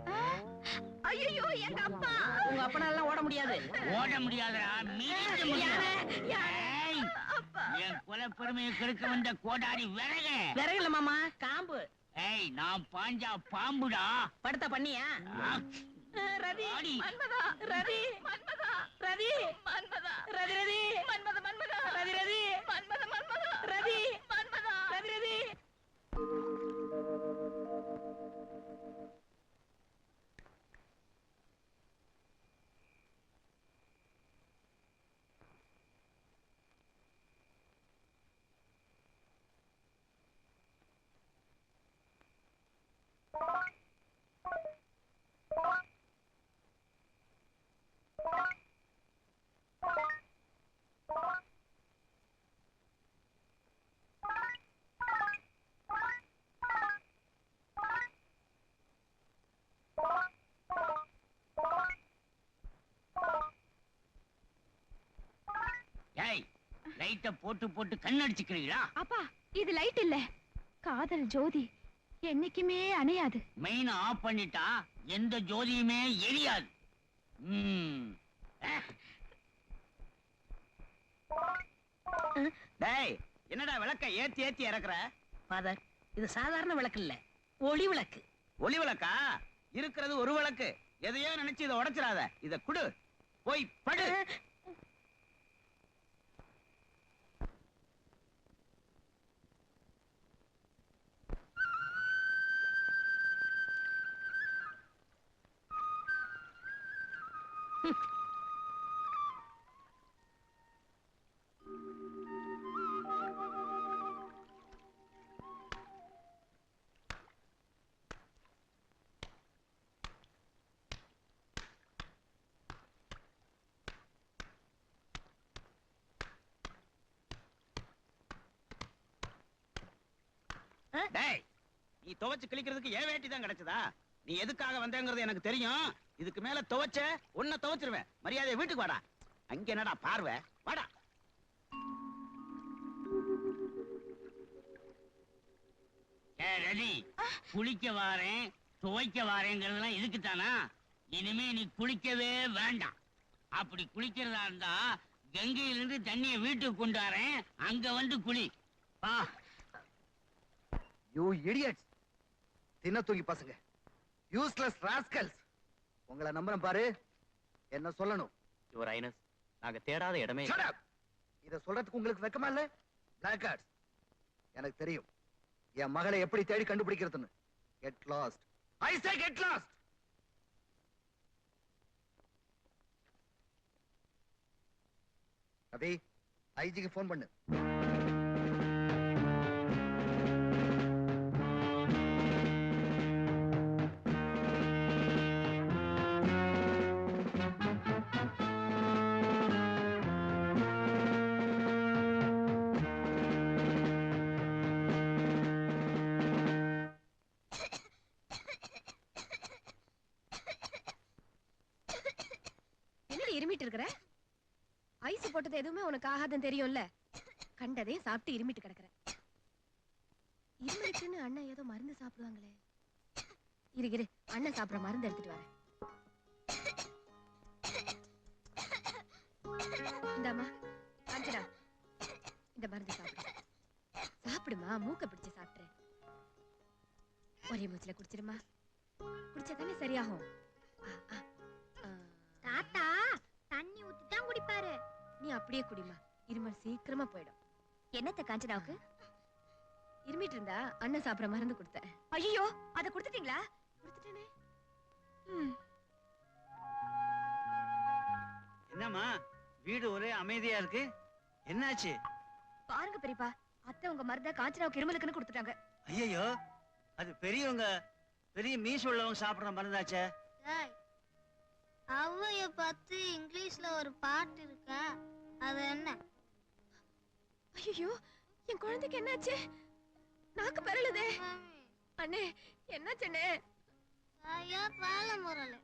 ஐயோ, எங்க அப்பா. உங்க அப்பனால ஓட முடியாது. ஓட முடியாதுடா, மீறிட்டு முடியாது. ஏய், என் குல பெருமையை கெடுக்க வந்த கோடாரி விறகு. விறகு இல்ல மாமா, காம்பு. ஏய், நான் பாஞ்சா பாம்புடா. படுத்த பண்ணியா? ரதி, மன்மதா, ரதி, மன்மதா, ரதி, மன்மதா, ரதி, ரதி, மன்மதா, மன்மதா, ரதி, ரதி, மன்மதா, மன்மதா, ரதி, மன்மதா, ரதி, ரதி. லைட்ட போட்டு போட்டு கண்ணடிச்சுக்கிறீங்களா? அப்பா, இது லைட் இல்ல, காதல் ஜோதி. என்னைக்குமே அணையாது. மெயின் ஆஃப் பண்ணிட்டா எந்த ஜோதியுமே எரியாது. டேய், என்னடா விளக்க ஏத்தி ஏத்தி இறக்குற? ஃபாதர், இது சாதாரண விளக்கு இல்ல, ஒளி விளக்கு. ஒளி விளக்கா? இருக்கிறது ஒரு விளக்கு. எதையோ நினைச்சு இதை உடைச்சிடாத. இத குடு, போய் படு. டேய், நீ துவைச்சு கிழிக்கிறதுக்கு ஏன் வேட்டி தான் கிடைச்சதா? நீ எதுக்காக வந்தேங்கிறது எனக்கு தெரியும். இதுக்கு மேல துவைச்ச உன்னை துவைச்சிருவேன். மரியாதையை வீட்டுக்கு வாடா. அங்க என்னடா பார்வை? வாடா. ரதி, குளிக்க வாரேன் துவைக்க வாரேங்கிறதெல்லாம் இதுக்குத்தானா? இனிமே நீ குளிக்கவே வேண்டாம். அப்படி குளிக்கிறதா இருந்தா கங்கையிலிருந்து தண்ணியை வீட்டுக்கு கொண்டு வரேன், அங்க வந்து குளி. வா. யூ இடியட்ஸ், தின்ன தூங்கி பசங்க, யூஸ்லெஸ் ராஸ்கல்ஸ். உங்களை நம்புறேன் பாரு, என்ன சொல்லணும்? யுவர் ஹைனஸ், நாங்க தேடாத இடமே Shut up! இத சொல்றதுக்கு உங்களுக்கு வெக்கமா இல்ல? பிளாக்கார்ட்ஸ், எனக்கு தெரியும் என் மகளை எப்படி தேடி கண்டுபிடிக்கிறதுன்னு. Get lost, I say get lost. Ravi, ஐஜிக்கு ஃபோன் பண்ணு. இருமிட்டு இருக்கிற? ஐஸ் போட்டது எதுவுமே உனக்கு ஆகாதுன்னு தெரியும்ல. கண்டதே சாப்பிட்டு இருமிட்டு கிடக்குற. இருமிட்டுன்னு அண்ணன் ஏதோ மருந்து சாப்பிடுவாங்களே. இரு அண்ணன் சாப்பிடுற மருந்து எடுத்துட்டு வரேன். இந்தாமா காஞ்சனா, இந்த மருந்து சாப்பிடு. சாப்பிடுமா, மூக்க பிடிச்சு சாப்பிட்டுறேன். ஒரே மூச்சுல குடிச்சிருமா. குடிச்சதானே சரியாகும். தாத்தா தண்ணி ஊத்தி தான் குடிப்பாரு. நீ அப்படியே குடிமா, இருமல் சீக்கிரமா போயிடும். என்னத்த காஞ்சனாவுக்கு? இருமிட்டு இருந்தா அண்ணன் சாப்பிட மருந்து கொடுத்தேன். ஐயோ, அத கொடுத்துட்டீங்களா? கொடுத்துட்டேனே. என்னம்மா வீடு ஒரே அமைதியா இருக்கு, என்னாச்சு? பாருங்க பெரியப்பா, அத்தை உங்க மருந்த காஞ்சனாவுக்கு இருமலுக்குன்னு கொடுத்துட்டாங்க. ஐயோ, அது பெரியவங்க, பெரிய மீச உள்ளவங்க சாப்பிடுற மருந்தாச்சே. அவ்வைய பார்த்து இங்கிலீஷ்ல ஒரு பாட்டு இருக்கா, அது என்ன? ஐயோ, என் குழந்தைக்கு என்னாச்சு? நாக்கு பரலுதே. அண்ணே, என்னாச்சுண்ணே? ஐயா பாலமுரல்,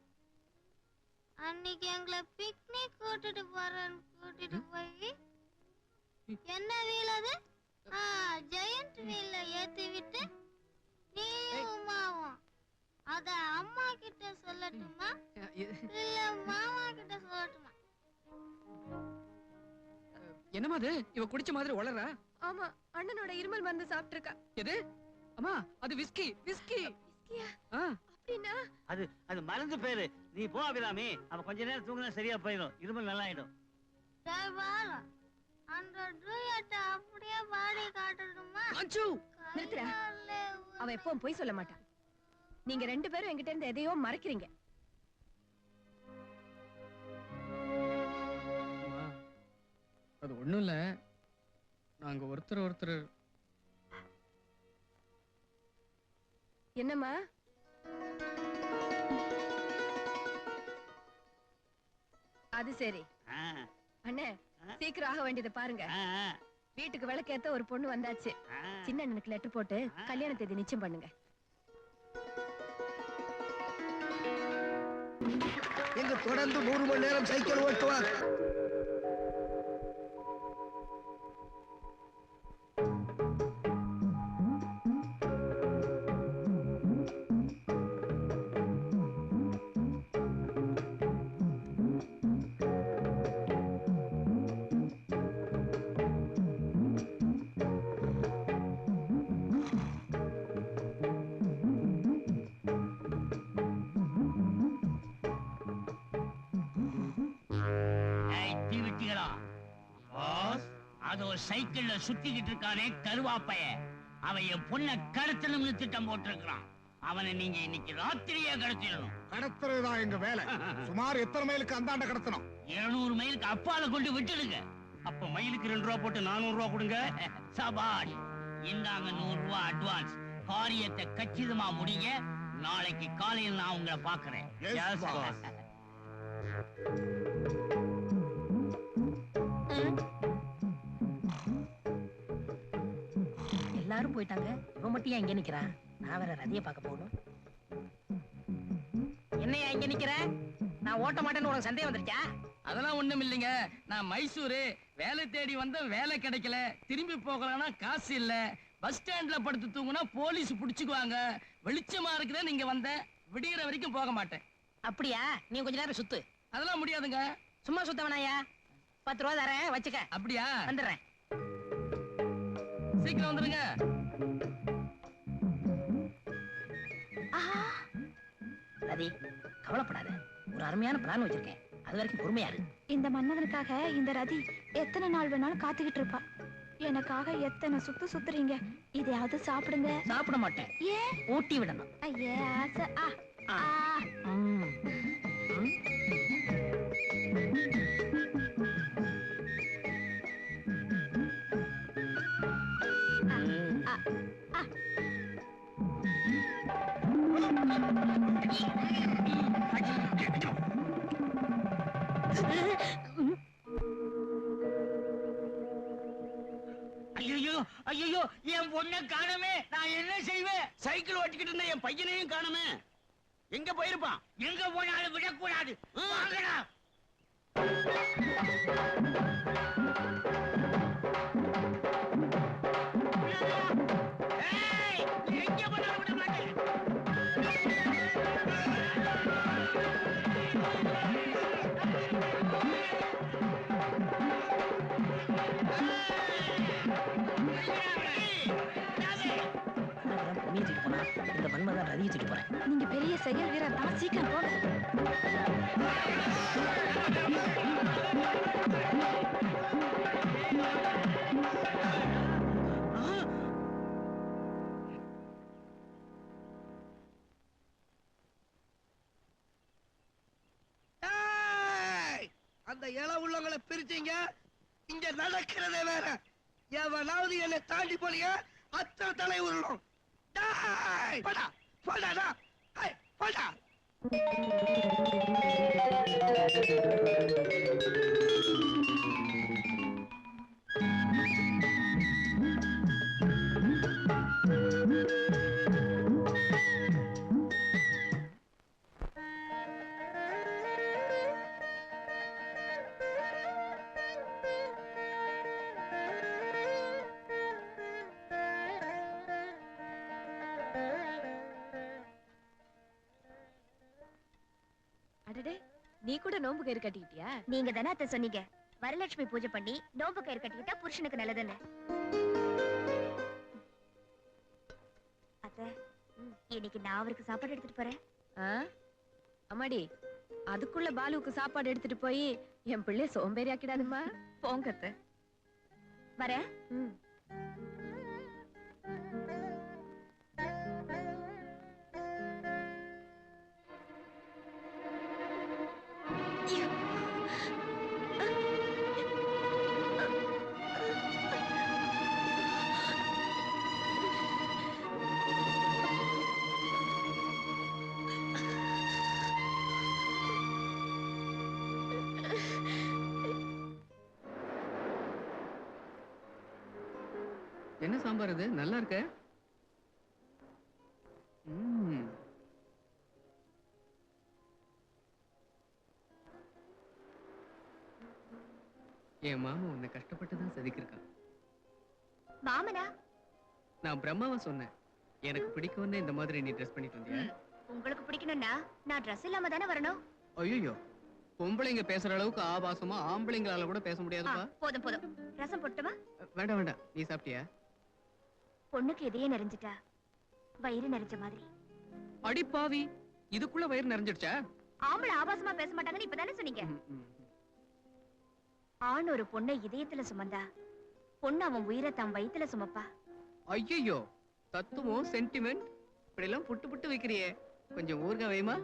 அன்னைக்கு எங்களை பிக்னிக் கூட்டிட்டு போறேன்னு கூட்டிட்டு போய் என்ன வீல் அது? ஜெயண்ட் வீல்ல ஏத்தி விட்டு நீயும் உமாவும். அத அம்மா கிட்ட சொல்லட்டுமா இல்ல மாமா கிட்ட சொல்லட்டுமா? என்னமா அது? இவ குடிச்ச மாதிரி வளரா? ஆமா, அண்ணனோட இருமல் மருந்து சாப்பிட்டு இருக்கா. எது? அம்மா, அது விஸ்கி. விஸ்கியா? அப்படின்னா அது அது மருந்து பேரு. நீ போ அபிராமி, அவ கொஞ்ச நேரம் தூங்கினா சரியா போயிடும், இருமல் நல்லா ஆயிடும். அந்த டூயட்ட அப்படியே பாடி காட்டணுமா? நிறுத்துறா. அவ எப்பவும் பொய் சொல்ல மாட்டா. நீங்க ரெண்டு பேரும் என்கிட்ட இருந்து எதையோ மறைக்கிறீங்க. அது ஒண்ணும் இல்ல, நாங்க ஒருத்தர் என்னம்மா? அது சரி. அண்ணே, சீக்கிரம் ஆக வேண்டியதை பாருங்க. வீட்டுக்கு விளக்கேத்த ஒரு பொண்ணு வந்தாச்சு. சின்ன அண்ணனுக்கு லெட்டர் போட்டு கல்யாண தேதி நிச்சயம் பண்ணுங்க. எங்க தொடர்ந்து 100 மணி நேரம் சைக்கிள் ஓட்டுவார். சைக்கிள்ல சுத்திக்கிட்டு இருக்கானே கருவாப்பைய, அவன் என் பொண்ணை கடத்தணும்னு திட்டம் போட்டிருக்கிறான். அவனை நீங்க இன்னைக்கு ராத்திரியே கடத்திடணும். கடத்துறதுதான் எங்க வேலை. சுமார் எத்தனை மைலுக்கு அந்தாண்ட கடத்தணும்? 200 மைலுக்கு அப்பால கொண்டு விட்டுடுங்க. அப்ப மைலுக்கு 2 ரூபா போட்டு 400 ரூபா கொடுங்க. சபாஷ், இந்தாங்க 100 ரூபா அட்வான்ஸ். காரியத்தை கச்சிதமா முடிங்க. நாளைக்கு காலையில் நான் உங்களை பாக்குறேன். Yes, boss. எல்லாரும் போயிட்டாங்க, இவன் மட்டும் ஏன் இங்க நிக்கிறான்? நான் வேற ரதிய பார்க்க போகணும். என்னையா இங்க நிக்கிற? நான் ஓட்ட மாட்டேன்னு உனக்கு சந்தேகம் வந்துருச்சா? அதெல்லாம் ஒண்ணும் இல்லைங்க. நான் மைசூரு வேலை தேடி வந்த, வேலை கிடைக்கல. திரும்பி போகலாம்னா காசு இல்ல. பஸ் ஸ்டாண்ட்ல படுத்து தூங்குனா போலீஸ் புடிச்சுக்குவாங்க. வெளிச்சமா இருக்குதே நீங்க வந்த. விடியற வரைக்கும் போக மாட்டேன். அப்படியா? நீ கொஞ்ச நேரம் சுத்து. அதெல்லாம் முடியாதுங்க. சும்மா சுத்த வேணாயா? 10 ரூபா தரேன், வச்சுக்க. அப்படியா? வந்துடுறேன். சீக்கிரம் வந்துருங்க. ரதி, கவலைப்படாத. ஒரு அருமையான பிளான் வச்சிருக்கேன். அது வரைக்கும் பொறுமையா இரு. இந்த மன்மதனுக்காக இந்த ரதி எத்தனை நாள் வேணாலும் காத்துக்கிட்டு இருப்பா. எனக்காக எத்தனை சுத்து சுத்துறீங்க. இதையாவது சாப்பிடுங்க. சாப்பிட மாட்டேன். ஏன்? ஊட்டி விடணும். ஐயே ஆசை. ஐயோ ஐயோ, என் பொண்ணை காணமே. நான் என்ன செய்வேன்? சைக்கிள் ஓட்டிக்கிட்டு இருந்த என் பையனையும் காணுமே. எங்க போயிருப்பான்? எங்க போனாலும் விடக்கூடாது. வாங்கடா. ஏய், எங்க போனாலும் விட மாட்டேன். இந்த மன்மதான் ரதியை தூக்கிட்டு போறேன். நீங்க பெரிய செயல் வீரர் தான். சீக்கிரம் போங்க. அந்த இள உள்ளவங்களை பிரிச்சீங்க. இங்க நடக்கிறதே வேற. எவனாவது என்னை தாண்டி போனீங்க, அத்தனை தலை உருளும். போடா போடா போடா. அடடே, நீ கூட நோம்பு கயிறு கட்டிக்கிட்டியா? நீங்க தானே அத்தை சொன்னீங்க, வரலட்சுமி பூஜை பண்ணி நோம்பு கயிறு கட்டிக்கிட்டா புருஷனுக்கு நல்லதுன்னு. அத்தை, இன்னைக்கு நான் அவருக்கு சாப்பாடு எடுத்துட்டு போறேன். அம்மாடி, அதுக்குள்ள பாலுவுக்கு சாப்பாடு எடுத்துட்டு போய் என் பிள்ளை சோம்பேறி ஆக்கிடாதுமா. போங்க அத்தை. வரேன். என்ன சாம்பார் இது? நல்லா இருக்க. என் மாமா உன்னை கஷ்டப்பட்டுதான் செதுக்கிருக்கான். மாமனா? நான் பிரம்மாவை சொன்னேன். எனக்கு பிடிக்கும்னு இந்த மாதிரி நீ ட்ரெஸ் பண்ணிட்டு வந்தியா? உங்களுக்கு பிடிக்கணும்னா நான் ட்ரெஸ் இல்லாம தானே வரணும். ஐயோ, பொம்பளைங்க பேசுற அளவுக்கு ஆபாசமா ஆம்பளைங்களால கூட பேச முடியாதுப்பா. போதும் போதும். ரசம் போட்டுமா? வேண்டாம் வேண்டாம். நீ சாப்பிட்டியா? பொண்ணுக்கு இதே நிறைஞ்சிட்டா வயிறு நிறைஞ்ச மாதிரி. அடிப்பாவி, இதுக்குள்ள வயிறு நிறைஞ்சிடுச்சா? ஆம்பளை ஆபாசமா பேச மாட்டாங்கன்னு இப்பதானே சொன்னீங்க. ஆண் ஒரு பொண்ணை இதயத்துல சுமந்தா பொண்ணு அவன் உயிரை தன் வயித்துல சுமப்பா. ஐயோ, தத்துவம் சென்டிமெண்ட் இப்படி எல்லாம் புட்டு புட்டு வைக்கிறியே, கொஞ்சம் ஊர்கா வைமா.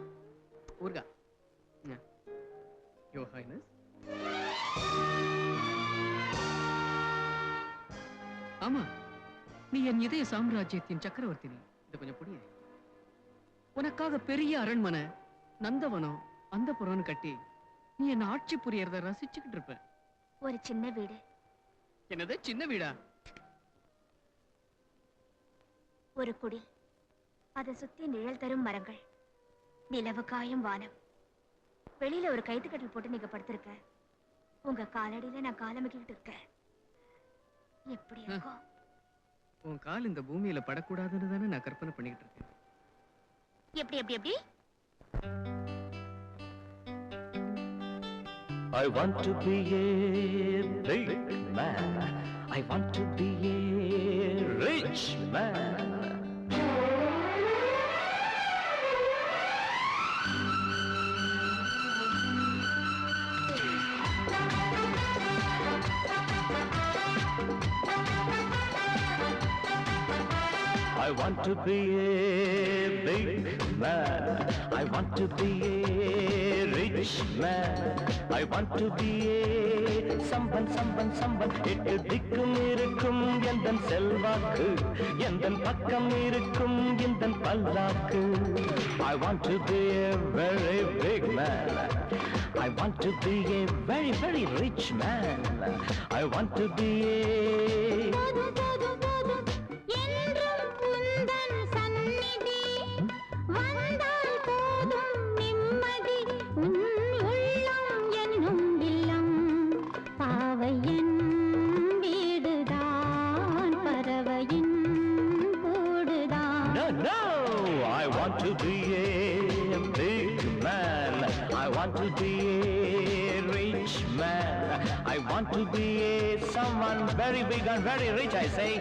ஊர்கா. Your highness. ஆமா, நீ என் இதய சாம்ராஜ்யத்தின் சக்கரவர்த்தி. இது கொஞ்சம் புரிய. உனக்காக பெரிய அரண்மனை, நந்தவனம், அந்த புறம்னு கட்டி நீ என்ன ஆட்சி புரியறத ரசிச்சுக்கிட்டு இருப்ப. ஒரு சின்ன வீடு. என்னது சின்ன வீடா? ஒரு குடில், அதை சுத்தி நிழல் தரும் மரங்கள், நிலவு காயும் வானம். வெளியில ஒரு கைத்துக்கட்டில் போட்டு நீங்க படுத்திருக்க. உங்க காலடியில நான் காலமிக்கிட்டு இருக்கேன். எப்படி இருக்கும்? உன் கால் இந்த பூமியில படக்கூடாதுன்னு தானே நான் கற்பனை பண்ணிக்கிட்டு இருக்கேன். எப்படி எப்படி எப்படி? I want to be a big man. I want to be a rich man. I want to be a big man. I want to be a rich man. I want to be a someone. எட்டு திக்கும் இருக்கும் எந்தன் செல்வாக்கு, எந்தன் பக்கம் இருக்கும் எந்தன் பல்லாக்கு. I want to be a very big man. I want to be a very, very rich man. I want to be a to be a someone very big and very rich, I say.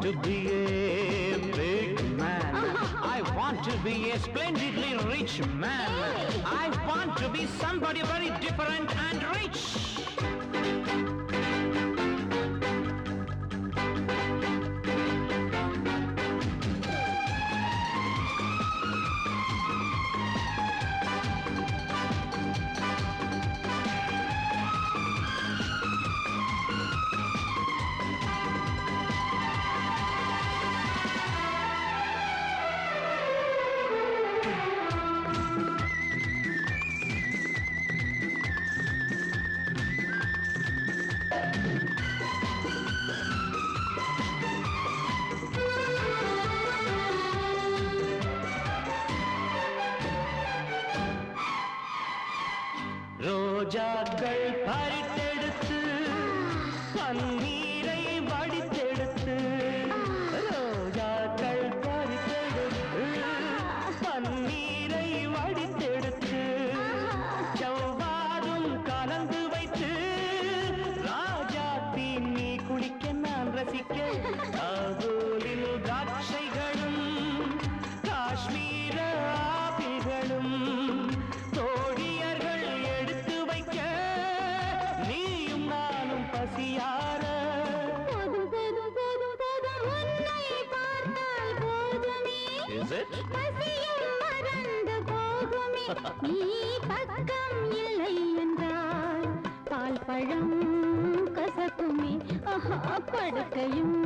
To be a big man. I want to be a splendidly rich man. I want to be somebody very different and rich. ரோஜாக்கள் பறித்தெடுத்து பன்னீரை வடித்தெடுத்து ரோஜாக்கள் பறித்தெடுத்து பன்னீரை வடித்தெடுத்து செவ்வாதும் கலந்து வைத்து ராஜாத்தி நீ குளிக்க நான் ரசிக்க காதோலில் திராட்சைகளும் காஷ்மீர ஆபிகளும் தோழியர்கள் எடுத்து வைக்க நீயும் நானும் பசியார Is it? நீ பக்கம் இல்லை என்றால் பால் பழம் கசக்குமே படுக்கையும்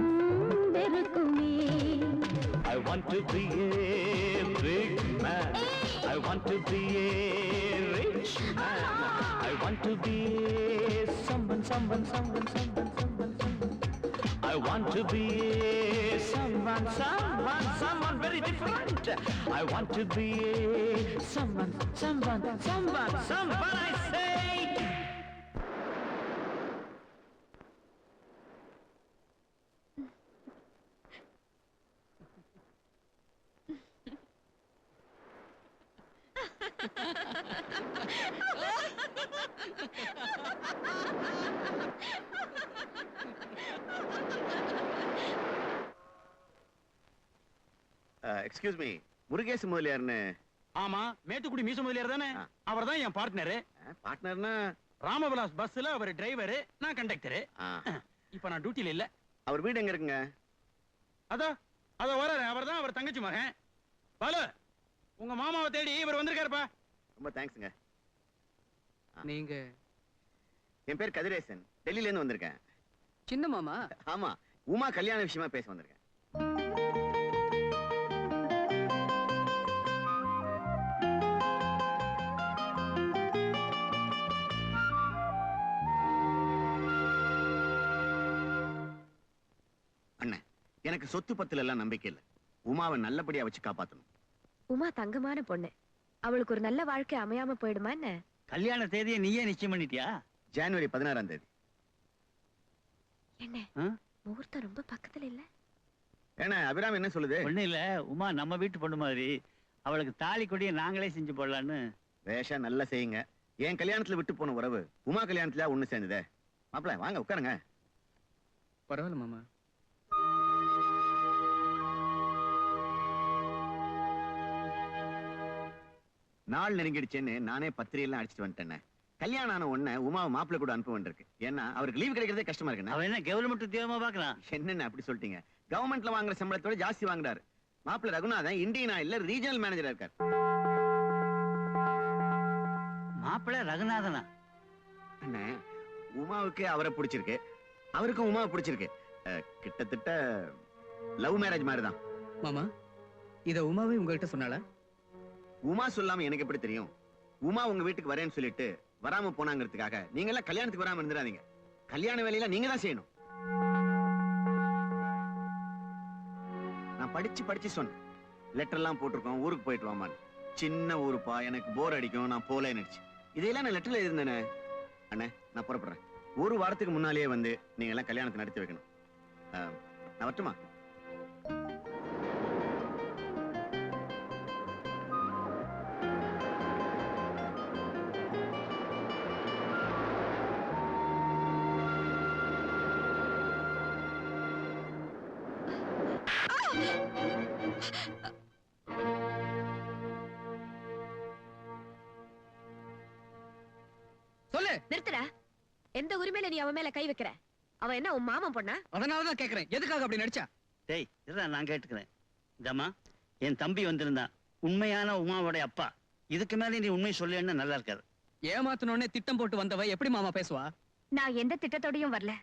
வெறுக்குமே I want to be a big man. I want to be a rich man. I want to be someone. I want to be someone very different. I want to be someone, I say. Excuse me, Murugesa முதலியார்னு? ஆமா, மேட்டுக்குடி மீச முதலியார் தானே? அவர்தான் என் பார்ட்னர். பார்ட்னர்னா? ராமவிலாஸ் பஸ்ல அவர் டிரைவர், நான் கண்டக்டர். இப்ப நான் டியூட்டில இல்ல. அவர் வீடு எங்க இருக்குங்க? அதோ வராரு, அவர்தான் அவர் தங்கச்சி மகன் பாலு. உங்க மாமாவை தேடி இவர் வந்திருக்காருப்பா. ரொம்ப தேங்க்ஸ்ங்க. நீங்க? என் பேர் கதிரேசன், டெல்லியில இருந்து வந்திருக்கேன். சின்ன மாமா? ஆமா, உமா கல்யாண விஷயமா பேச வந்திருக்கேன். அண்ணன், எனக்கு சொத்து பத்துல எல்லாம் நம்பிக்கை இல்ல. உமாவை நல்லபடியா வச்சு காப்பாத்தணும். உமா தங்கமான பொண்ணு, அவளுக்கு ஒரு நல்ல வாழ்க்கை அமையாம போயிடுமா என்ன? கல்யாண தேதியை நீயே நிச்சயம் பண்ணிட்டியா? ஜனவரி 16ஆம் தேதி. என்ன முகூர்த்தம் ரொம்ப பக்கத்துல இல்ல? ஏன்னா அபிராமி என்ன சொல்லுது? ஒண்ணு இல்ல, உமா நம்ம வீட்டு பொண்ணு மாதிரி, அவளுக்கு தாலி கொடியை நாங்களே செஞ்சு போடலான்னு. வேஷா நல்லா செய்யுங்க. என் கல்யாணத்துல விட்டு போன உறவு உமா கல்யாணத்துல ஒண்ணு சேர்ந்ததே. மாப்பிள்ள வாங்க உட்காருங்க. பரவாயில்ல மாமா. நாள் நெருங்கிடுச்சேன்னு நானே பத்திரியெல்லாம் அடிச்சுட்டு வந்துட்டேன். கல்யாணம் ஆன உடனே உமாவை மாப்பிள்ளை கூட அனுப்ப வேண்டியிருக்கு. ஏன்னா அவருக்கு லீவ் கிடைக்கிறதே கஷ்டமா இருக்கு. அவன் என்ன கவர்மெண்ட் உத்தியோகமா பாக்குறான்? என்னன்னு அப்படி சொல்லிட்டீங்க? கவர்மெண்ட்ல வாங்குற சம்பளத்தோட ஜாஸ்தி வாங்குறாரு. மாப்பிள்ளை ரகுநாதன் இந்தியன் ஆயில்ல ரீஜனல் மேனேஜரா இருக்காரு. மாப்பிள்ளை ரகுநாதனா? அண்ணே, உமாவுக்கு அவரை பிடிச்சிருக்கு, அவருக்கும் உமாவை பிடிச்சிருக்கு. கிட்டத்தட்ட லவ் மேரேஜ் மாதிரிதான். மாமா, இத உமாவே உங்ககிட்ட சொன்னால? உமா சொல்லாம எனக்கு எப்படி தெரியும்? உமா உங்க வீட்டுக்கு வரேன்னு சொல்லிட்டு வராம போனாங்கிறதுக்காக நீங்க எல்லாம் கல்யாணத்துக்கு வராம இருந்துடாதீங்க. கல்யாண வேலையில நீங்க தான் செய்யணும். நான் படிச்சு சொன்னேன். லெட்டர் எல்லாம் போட்டிருக்கோம், ஊருக்கு போயிட்டு வாமான்னு. சின்ன ஊருப்பா, எனக்கு போர் அடிக்கும், நான் போல நினைச்சு இதையெல்லாம் நான் லெட்டர்ல இருந்தேனே. அண்ணே, நான் புறப்படுறேன். ஒரு வாரத்துக்கு முன்னாலேயே வந்து நீங்க எல்லாம் கல்யாணத்தை நடத்தி வைக்கணும். நான் வரட்டுமா? சொல்லு. நிறுத்துடா. எந்த உரிமையில நீ அவன் மேல கை வைக்கிற? அவன் என்ன உன் மாமன் பொண்ணா? அதனாலதான் கேக்குறேன், எதுக்காக அப்படி நடிச்சா? டேய், இதுதான் நான் கேட்டுக்கிறேன். இந்தம்மா, என் தம்பி வந்திருந்தான், உண்மையான உமாவோட அப்பா. இதுக்கு மேல நீ உண்மை சொல்லேன்னு நல்லா இருக்காது. ஏமாத்தணும்னே திட்டம் போட்டு வந்தவ எப்படி மாமா பேசுவா? நான் எந்த திட்டத்தோடையும் வரல,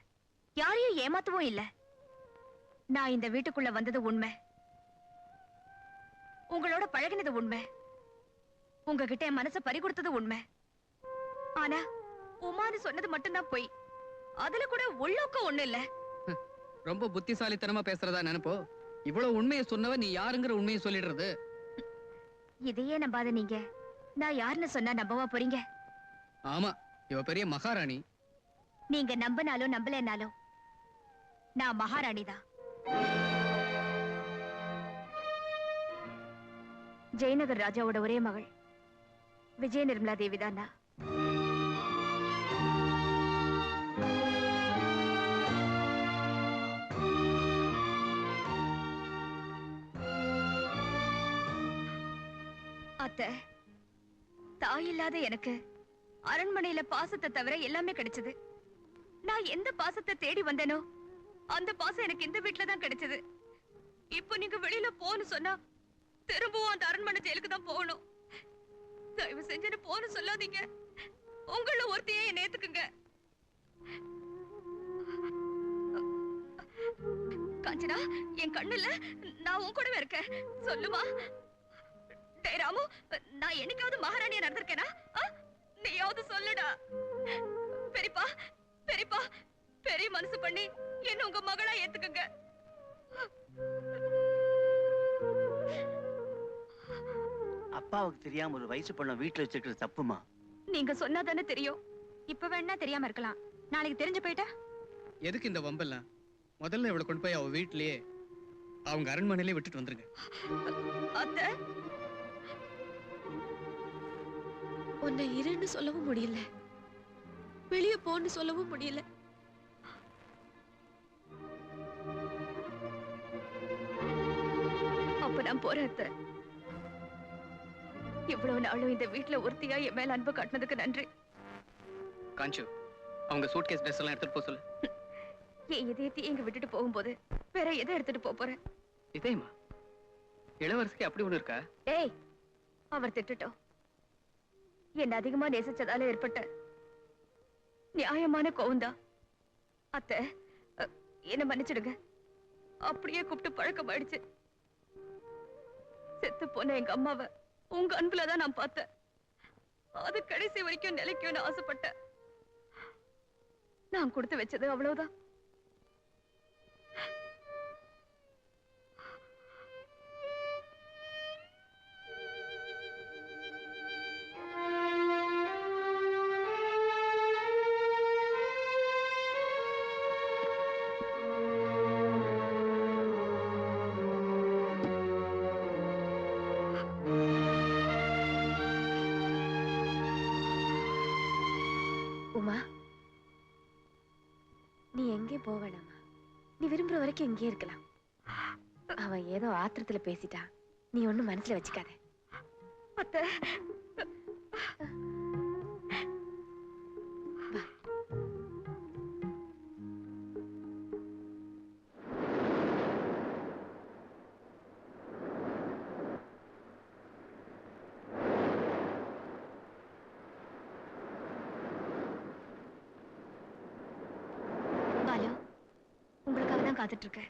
யாரையும் ஏமாத்தவும் இல்ல. நான் இந்த வீட்டுக்குள்ள வந்தது உண்மை, உங்களோட பழகினது உண்மை, உங்ககிட்ட என் மனசை பறி கொடுத்தது உண்மை. ஆனா உமான்னு சொன்னது மட்டும்தான் போய். அதுல கூட உள்ளோக்கம் ஒண்ணு இல்ல. ரொம்ப புத்திசாலித்தனமா பேசுறதா நினைப்போ? இவ்வளவு உண்மையை சொன்னவ நீ யாருங்கிற உண்மையை சொல்லிடுறது. இதையே நம்பாத நீங்க நான் யாருன்னு சொன்னா நம்பவா போறீங்க? ஆமா, இவ பெரிய மகாராணி. நீங்க நம்பினாலும் நம்பலனாலும் நான் மகாராணி தான். ஜெயநகர் ராஜாவோட ஒரே மகள் விஜய நிர்மலா தேவி தான். அத்தை, தாய் இல்லாத எனக்கு அரண்மனையில பாசத்தை தவிர எல்லாமே கிடைச்சது. நான் எந்த பாசத்தை தேடி வந்தேனோ அந்த பாசம் எனக்கு இந்த வீட்டுல தான் கிடைச்சது. இப்போ நீங்க வெளியில போன்னு சொன்னா திரும்பவும் அந்த அரண்மனை ஜெயிலுக்கு தான் போகணும். தயவு செஞ்சு போன்னு சொல்லாதீங்க. உங்கள ஒருத்தையே என்ன ஏத்துக்குங்க. காஞ்சனா, என் கண்ணுல நான் உன் கூடவே இருக்கேன். சொல்லுமா. டேய் ராமு, நான் என்னைக்காவது மகாராணியா நடந்திருக்கேனா? நீயாவது சொல்லுடா. பெரியப்பா, பெரியப்பா, பெரிய மனசு பண்ணி என்ன உங்க மகளா ஏத்துக்குங்க. அப்பாவுக்கு தெரியாம ஒரு வயசு பொண்ண வீட்டுல வச்சிருக்கிறது தப்புமா? நீங்க சொன்னா தானே தெரியும். இப்ப வேணா தெரியாம இருக்கலாம், நாளைக்கு தெரிஞ்சு போயிட்டா? எதுக்கு இந்த வம்பெல்லாம்? முதல்ல இவளை கொண்டு போய் அவ வீட்லயே அவங்க அரண்மனையிலே விட்டுட்டு வந்துருங்க. அத்தை, உன்னை இருன்னு சொல்லவும் முடியல, வெளியே போன்னு சொல்லவும் முடியல. அப்ப நான் போறேன் அத்தை. இவ்வளவு நாளும் இந்த வீட்டுல ஒருத்தியா என் மேல அன்பு காட்டினதுக்கு நன்றி. காஞ்சு, அவங்க சூட்கேஸ் ட்ரெஸ் எல்லாம் எடுத்துட்டு போக சொல்லு. என் இதயத்தை இங்க விட்டுட்டு போகும்போது வேற எதை எடுத்துட்டு போறேன்? இதேமா இளவரசிக்கு அப்படி ஒண்ணு இருக்கா? ஏய், அவர் திட்டட்டும். என்ன அதிகமா நேசிச்சதால ஏற்பட்ட நியாயமான கோவம்தான். அத்தை, என்ன மன்னிச்சிடுங்க. அப்படியே கூப்பிட்டு பழக்கமாயிடுச்சு. செத்து போன எங்க அம்மாவை உங்க அன்புலதான் நான் பார்த்தேன். அது கடைசி வரைக்கும் நிலைக்கும்னு ஆசைப்பட்டேன். நான் கொடுத்து வச்சது அவ்வளவுதான். உமா, நீ எங்கே போவேணாமா? நீ விரும்புற வரைக்கும் இங்கே இருக்கலாம். அவன் ஏதோ ஆத்திரத்துல பேசிட்டான், நீ ஒண்ணும் மனசுல வச்சுக்காத. அத்தை, பாலு, உங்களுக்காக தான் காத்துட்டு இருக்கேன்.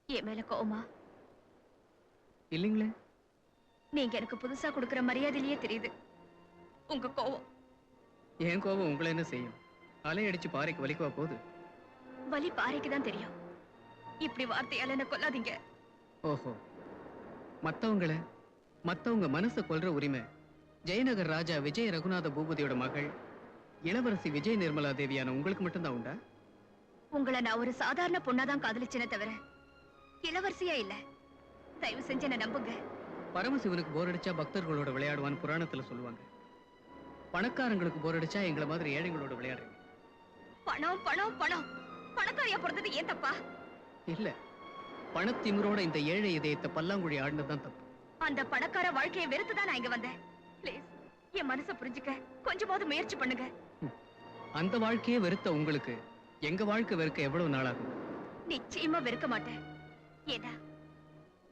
என் மேல கோவமா? இல்லீங்களே. நீங்க எனக்கு புதுசா கொடுக்கிற மரியாதையிலேயே தெரியுது உங்க கோவம். என் கோபம் உங்களை என்ன செய்யும்? அலையடிச்சு பாறைக்கு வலிக்குவா போகுது? வலி பாறைக்கு தான் தெரியும். இப்படி வார்த்தையால என்ன கொல்லாதீங்க. ஓஹோ, மத்தவங்க மனசை கொல்ற உரிமை ஜெயநகர் ராஜா விஜய ரகுநாத பூபதியோட மகள் இளவரசி விஜய நிர்மலா தேவியான உங்களுக்கு மட்டும்தான் உண்டா? உங்களை நான் ஒரு சாதாரண பொண்ணாதான் காதலிச்சேனே தவிர இளவரசியா இல்ல. தயவு செஞ்சு என்ன நம்புங்க. பரமசிவனுக்கு போர் அடிச்சா பக்தர்களோட விளையாடுவான்னு புராணத்துல சொல்லுவாங்க. பணக்காரங்களுக்கு போர் அடிச்சா எங்களை மாதிரி ஏழைங்களோட விளையாடுறீங்க. பணம் பணம் பணம். பணக்காரியா பிறந்தது ஏன் தப்பா? இல்ல, பணத்திமிரோட இந்த ஏழை இதயத்தை பல்லாங்குழி ஆடினதுதான் தப்பு. அந்த பணக்கார வாழ்க்கையை வெறுத்துதான் நான் இங்க வந்தேன். ப்ளீஸ், என் மனசை புரிஞ்சுக்க கொஞ்சமாவது முயற்சி பண்ணுங்க. அந்த வாழ்க்கையே வெறுத்த உங்களுக்கு எங்க வாழ்க்கை வெறுக்க எவ்வளவு நாளாகும்? நிச்சயமா வெறுக்க மாட்டேன். ஏன்னா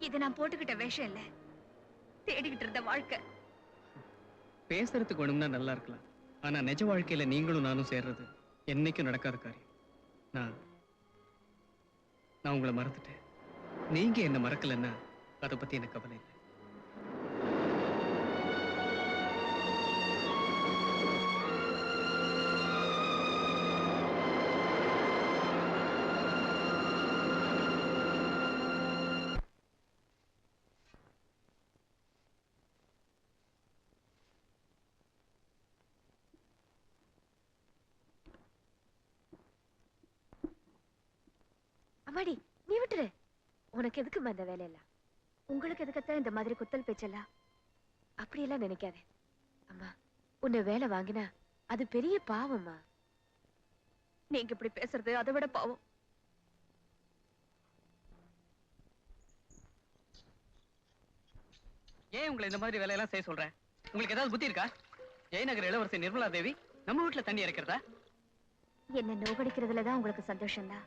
இது நான் போட்டுக்கிட்ட வேஷம் இல்ல, தேடிக்கிட்டு இருந்த வாழ்க்கை. பேசுறதுக்கு ஒண்ணும்னா நல்லா இருக்கலாம், ஆனா நிஜ வாழ்க்கையில நீங்களும் நானும் சேர்றது என்னைக்கும் நடக்காத காரியம். நான் உங்களை மறந்துட்டேன். நீங்க என்ன மறக்கலன்னா அதை பத்தி எனக்கு கவலை இல்லை. அம்மாடி நீ விட்டுரு. உனக்கு எதுக்குமா இந்த வேலையெல்லாம்? உங்களுக்கு எதுக்கத்தான் இந்த மாதிரி குத்தல் பேச்செல்லாம்? அப்படியெல்லாம் நினைக்காதே அம்மா. உன்னை வேலை வாங்கினா அது பெரிய பாவம்மா. நீங்க இப்படி பேசுறது அதை விட பாவம். ஏன் உங்களை இந்த மாதிரி வேலையெல்லாம் செய்ய சொல்றேன்? உங்களுக்கு ஏதாவது புத்தி இருக்கா? ஜெயநகர் இளவரசி நிர்மலா தேவி நம்ம வீட்டுல தண்ணி இறக்கிறதா? என்ன நோகடிக்கிறதுலதான் உங்களுக்கு சந்தோஷம் தான்.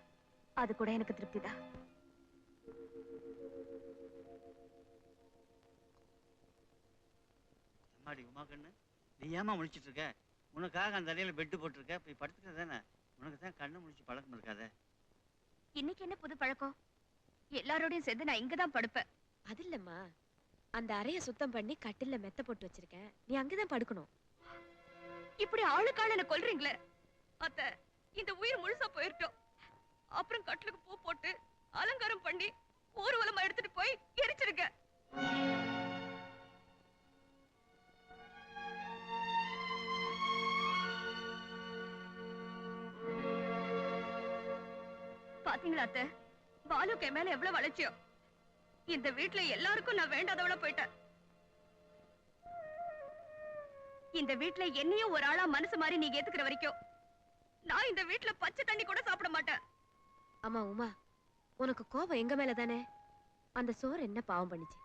அது கூட எனக்கு திருப்தி தான். அம்மாடி உமா கண்ணு, நீ ஏமா முழிச்சிட்டு இருக்க? உனக்காக அந்த அறையில பெட்டு போட்டிருக்க, போய் படுத்துக்க தானே. உனக்கு தான் கண்ணை முழிச்சு பழக்கம் இருக்காத. இன்னைக்கு என்ன புது பழக்கம்? எல்லாரோடையும் சேர்ந்து நான் இங்கதான் படுப்பேன். அது இல்லம்மா, அந்த அறைய சுத்தம் பண்ணி கட்டில்ல மெத்த போட்டு வச்சிருக்கேன். நீ அங்கதான் படுக்கணும். இப்படி ஆளுக்கால என்ன கொல்றீங்களே அத்தை. இந்த உயிர் முழுசா போயிட்டோம். அப்புறம் கட்டிலுக்கு பூ போட்டு அலங்காரம் பண்ணி ஊர்வலமா எடுத்துட்டு போய் எரிச்சிருக்க. பாத்தீங்களா அத்தை, பாலுக்கு மேல எவ்வளவு வளர்ச்சியோ. இந்த வீட்டுல எல்லாருக்கும் நான் வேண்டாதவள போயிட்டேன். இந்த வீட்டுல என்னையும் ஒரு ஆளா மனசு மாதிரி நீங்க ஏத்துக்கிற வரைக்கும் நான் இந்த வீட்டுல பச்சை தண்ணி கூட சாப்பிட மாட்டேன். அம்மா உமா, உனக்கு கோபம் எங்க மேல தானே? அந்த சோறு என்ன பாவம் பண்ணிச்சு?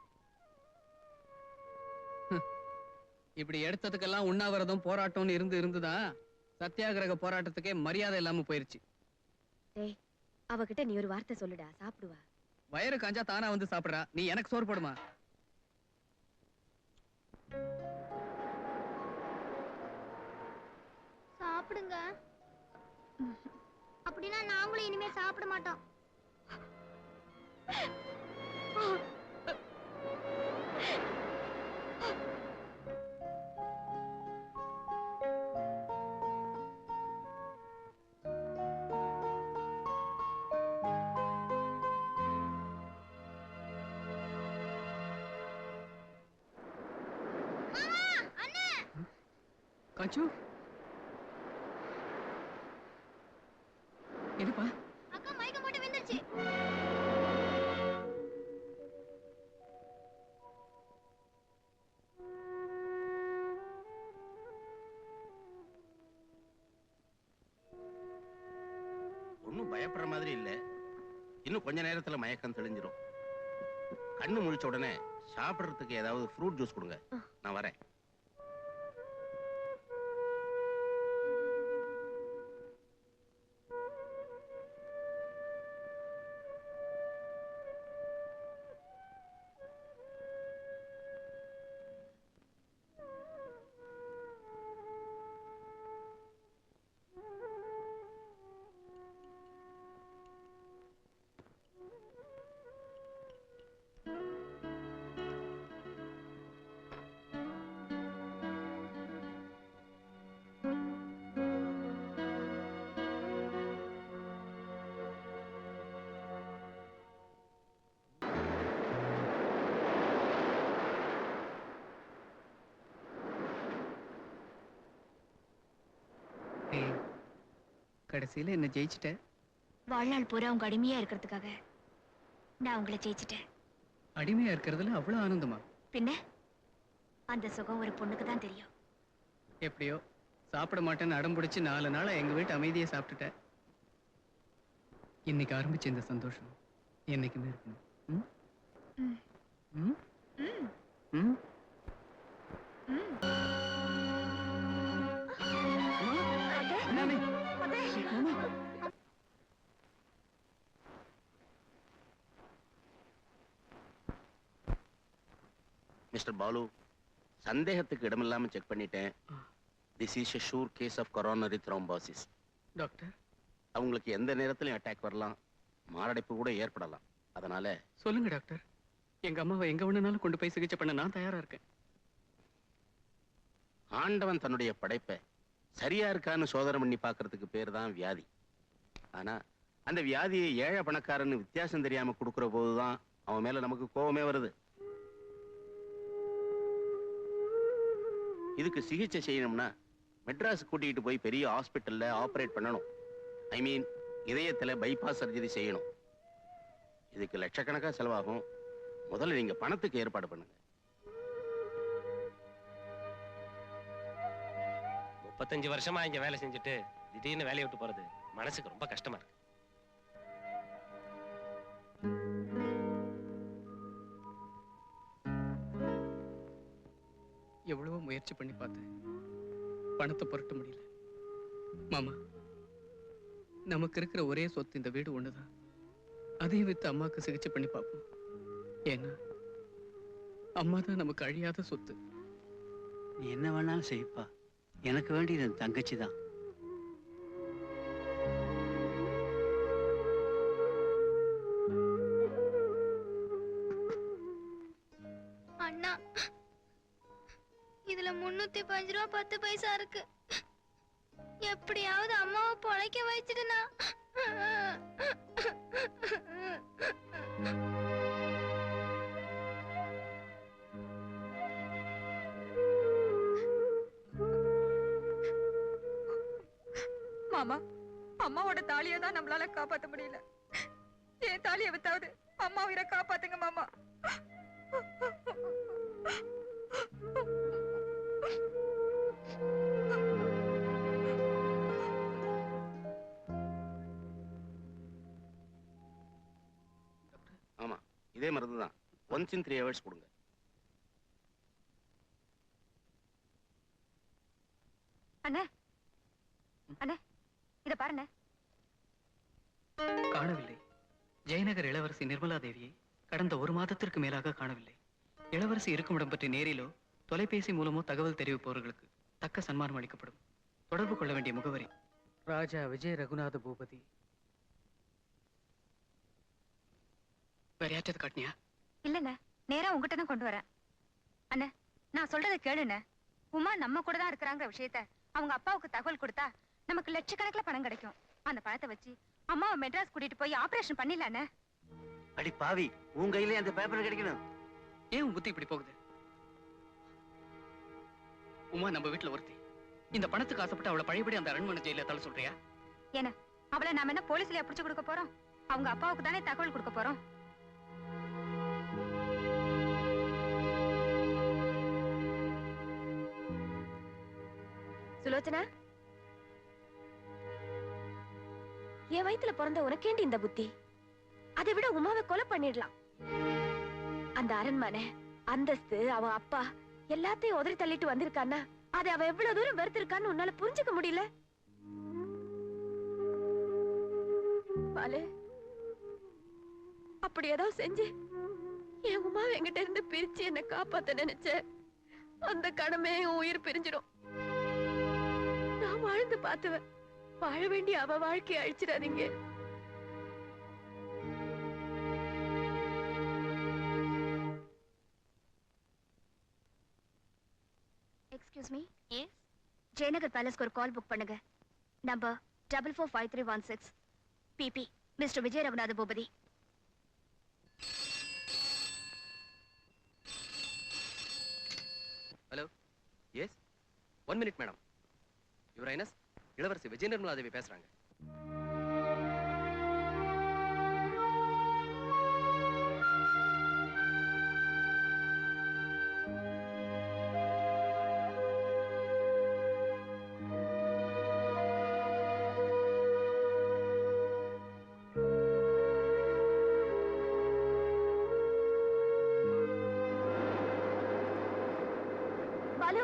இப்படி எடுத்ததுக்கெல்லாம் உண்ணாவிரதம் போராட்டம்னு இருந்துதான் சத்தியாகிரக போராட்டத்துக்கே மரியாதை இல்லாம போயிருச்சு. டேய், அவகிட்ட நீ ஒரு வார்த்தை சொல்லுடா, சாப்பிடுவா. வயிறு காஞ்சா தானா வந்து சாப்பிடுறா, நீ எனக்கு சோறு போடுமா? சாப்பிடுங்க. அப்படின்னா நாங்களும் இனிமே சாப்பிட மாட்டோம். காஞ்சு, என்னப்பா? அக்கா மயக்கம் போட்டு விழுந்துருச்சு. ஒன்னும் பயப்படுற மாதிரி இல்ல. இன்னும் கொஞ்ச நேரத்துல மயக்கம் தெளிஞ்சிரும். கண்ணு முழிச்ச உடனே சாப்பிடுறதுக்கு ஏதாவது ஃப்ரூட் ஜூஸ் கொடுங்க, நான் வரேன். கடைசியில என்ன ஜெயிச்சிட்ட. வாழ்நாள் பூரா உங்க அடிமையா இருக்கிறதுக்காக நான் உங்களை ஜெயிச்சிட்டேன். அடிமையா இருக்கிறதுல அவ்வளவு ஆனந்தமா? பின்ன அந்த சுகம் ஒரு பொண்ணுக்கு தான் தெரியும். எப்படியோ சாப்பிட மாட்டேன்னு அடம் பிடிச்சு 4 நாளா எங்க வீட்டு அமைதியை சாப்பிட்டுட்டேன். இன்னைக்கு ஆரம்பிச்ச இந்த சந்தோஷம் என்னைக்குமே இருக்கணும். ம்? ம். ம்? ம். ம்? மிஸ்டர் பாலு, சந்தேகத்துக்கு இடமில்லாம செக் பண்ணிட்டேன். This is a sure case of coronary thrombosis. Doctor, அவங்களுக்கு எந்த நேரத்திலும் அட்டாக் வரலாம், மாரடைப்பு கூட ஏற்படலாம். அதனால சொல்லுங்க டாக்டர், எங்க அம்மாவை எங்க வேணும்னாலும் கொண்டு போய் சிகிச்சை பண்ண நான் தயாரா இருக்கேன். ஆண்டவன் தன்னுடைய படைப்பை சரியா இருக்கான்னு சோதனை பண்ணி பார்க்கறதுக்கு பேர் தான் வியாதி. ஆனா அந்த வியாதியை ஏழை பணக்காரன்னு வித்தியாசம் தெரியாம கொடுக்கிற போதுதான் அவன் மேல நமக்கு கோபமே வருது. இதுக்கு சிகிச்சை செய்யணும்னா மெட்ராஸ் கூட்டிகிட்டு போய் பெரிய ஹாஸ்பிட்டல்ல ஆபரேட் பண்ணணும். ஐ மீன் இதயத்துல பைபாஸ் சர்ஜரி செய்யணும். இதுக்கு லட்சக்கணக்கா செலவாகும். முதல்ல நீங்க பணத்துக்கு ஏற்பாடு பண்ணுங்க. 35 வருஷமா இங்க வேலை செஞ்சுட்டு திடீர்னு வேலையை விட்டு போறது மனசுக்கு ரொம்ப கஷ்டமா இருக்கு. எவ்வளவோ முயற்சி பண்ணி பார்த்தேன், பணத்தை புரட்ட முடியல. மாமா, நமக்கு இருக்கிற ஒரே சொத்து இந்த வீடு ஒண்ணுதான். அதையும் வித்து அம்மாவுக்கு சிகிச்சை பண்ணி பார்ப்போம். ஏன்னா அம்மா தான் நமக்கு அழியாத சொத்து. நீ என்ன வேணாலும் செய்ப்பா, எனக்கு வேண்டியது என் தங்கச்சி தான். அண்ணா, இதுல 305 ரூபா 10 பைசா இருக்கு. எப்படியாவது அம்மாவை பொழைக்க வச்சிடுனா. மாமா, அம்மாவோட தாலியை தான் நம்மளால காப்பாத்த முடியல. என் தாலியை வித்தாவது அம்மா உயிரை காப்பாத்துங்க மாமா. ஆமா, இதே மருந்து தான். ஒன்ஸ் இன் 3 ஹவர்ஸ் கொடுங்க. அண்ணே, அண்ணே, இத பாருண்ணே. காணவில்லை. ஜெயநகர் இளவரசி நிர்மலா தேவியை கடந்த 1 மாதத்திற்கு மேலாக காணவில்லை. இளவரசி இருக்குமிடம் பற்றி நேரிலோ தொலைபேசி மூலமோ தகவல் தெரிவிப்பவர்களுக்கு தக்க சன்மானம் அளிக்கப்படும். தொடர்பு கொள்ள வேண்டிய முகவரி: ராஜா விஜய ரகுநாத பூபதி. வேற யார்ட்டது காட்டினியா? இல்லண்ணே, நேரா உங்ககிட்ட தான் கொண்டு வரேன். அண்ணே, நான் சொல்றதை கேளுண்ணே. உமா நம்ம கூட தான் இருக்கிறாங்கிற விஷயத்த அவங்க அப்பாவுக்கு தகவல் கொடுத்தா நமக்கு லட்சக்கணக்கில் பணம் கிடைக்கும். அந்த பணத்தை வச்சு அம்மாவை மெட்ராஸ் கூட்டிட்டு போய் ஆபரேஷன் பண்ணிடலாண்ணே. அடி பாவி, உன் கையிலே அந்த பேப்பர் கிடைக்கணும். ஏன் உன் புத்தி இப்படி போகுது? உமா நம்ம வீட்டுல ஒருத்தி. இந்த பணத்துக்கு ஆசைப்பட்டு அவளை பழையபடி அந்த அரண்மனை ஜெயில தள்ள சொல்றியா? ஏன்னா அவளை நாம என்ன போலீஸ்ல பிடிச்சு கொடுக்க போறோம்? அவங்க அப்பாவுக்கு தானே தகவல் கொடுக்க போறோம். சுலோச்சனா, என் வயித்துல பிறந்த உனக்கேண்டி இந்த புத்தி? அதை விட உமாவை கொலை பண்ணிடலாம். அந்த அரண்மனை, அந்தஸ்து, அவன் அப்பா எல்லாத்தையும் உதறி தள்ளிட்டு வந்திருக்கான்னா அதை அவ எவ்வளவு தூரம் வெறுத்திருக்கான்னு உன்னால புரிஞ்சுக்க முடியல. பாலு, அப்படி ஏதோ செஞ்சு என் உமா என்கிட்ட இருந்து பிரிச்சு என்ன காப்பாத்த நினைச்ச அந்த கடமை உயிர் பிரிஞ்சிடும். நான் வாழ்ந்து பார்த்துவேன். வாழ வேண்டிய அவ வாழ்க்கையை அழிச்சிடாதீங்க. Excuse me. எஸ், ஜெயநகர் பேலஸ்க்கு ஒரு கால் புக் பண்ணுங்க. நம்பர் 445316. பிபி mister Vijaya Raghunatha Bhupathi. Hello. Yes, 1 minute madam. Your highness, இளவரசி விஜய நிர்மலா தேவி பேசுறாங்க. பாலு,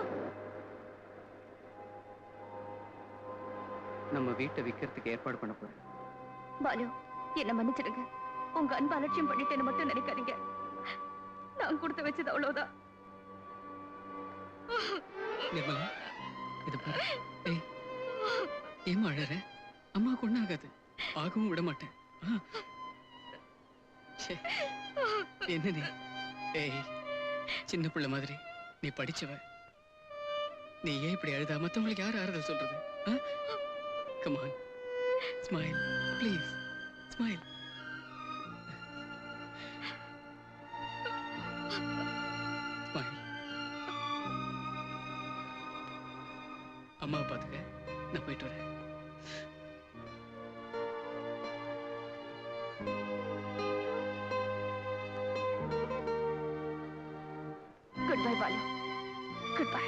நம்ம வீட்டை விற்கிறதுக்கு ஏற்பாடு பண்ண போறேன். பாலு, என்ன மன்னிச்சிடுங்க. உங்க அன்பு அலட்சியம் பண்ணிட்டேன்னு மட்டும் நினைக்காதீங்க. நான் கொடுத்து வச்சது அவ்வளவுதான். நிர்மலா, இது பாரு. ஏய், ஏன் அழற? அம்மாவுக்கு ஒண்ணும் ஆகாது. ஆகவும் விட மாட்டேன். ச்சே, என்ன நீ? ஏய், சின்ன பிள்ளை மாதிரி நீ படிச்சவ. நீ ஏன் இப்படி அழுதா? மத்தவங்களுக்கு யார் ஆறுதல் சொல்றது? Come on, smile, please, smile. Smile. அம்மாவை பார்த்துக்க, நான் போயிட்டு வரேன். பாலு. Good bye.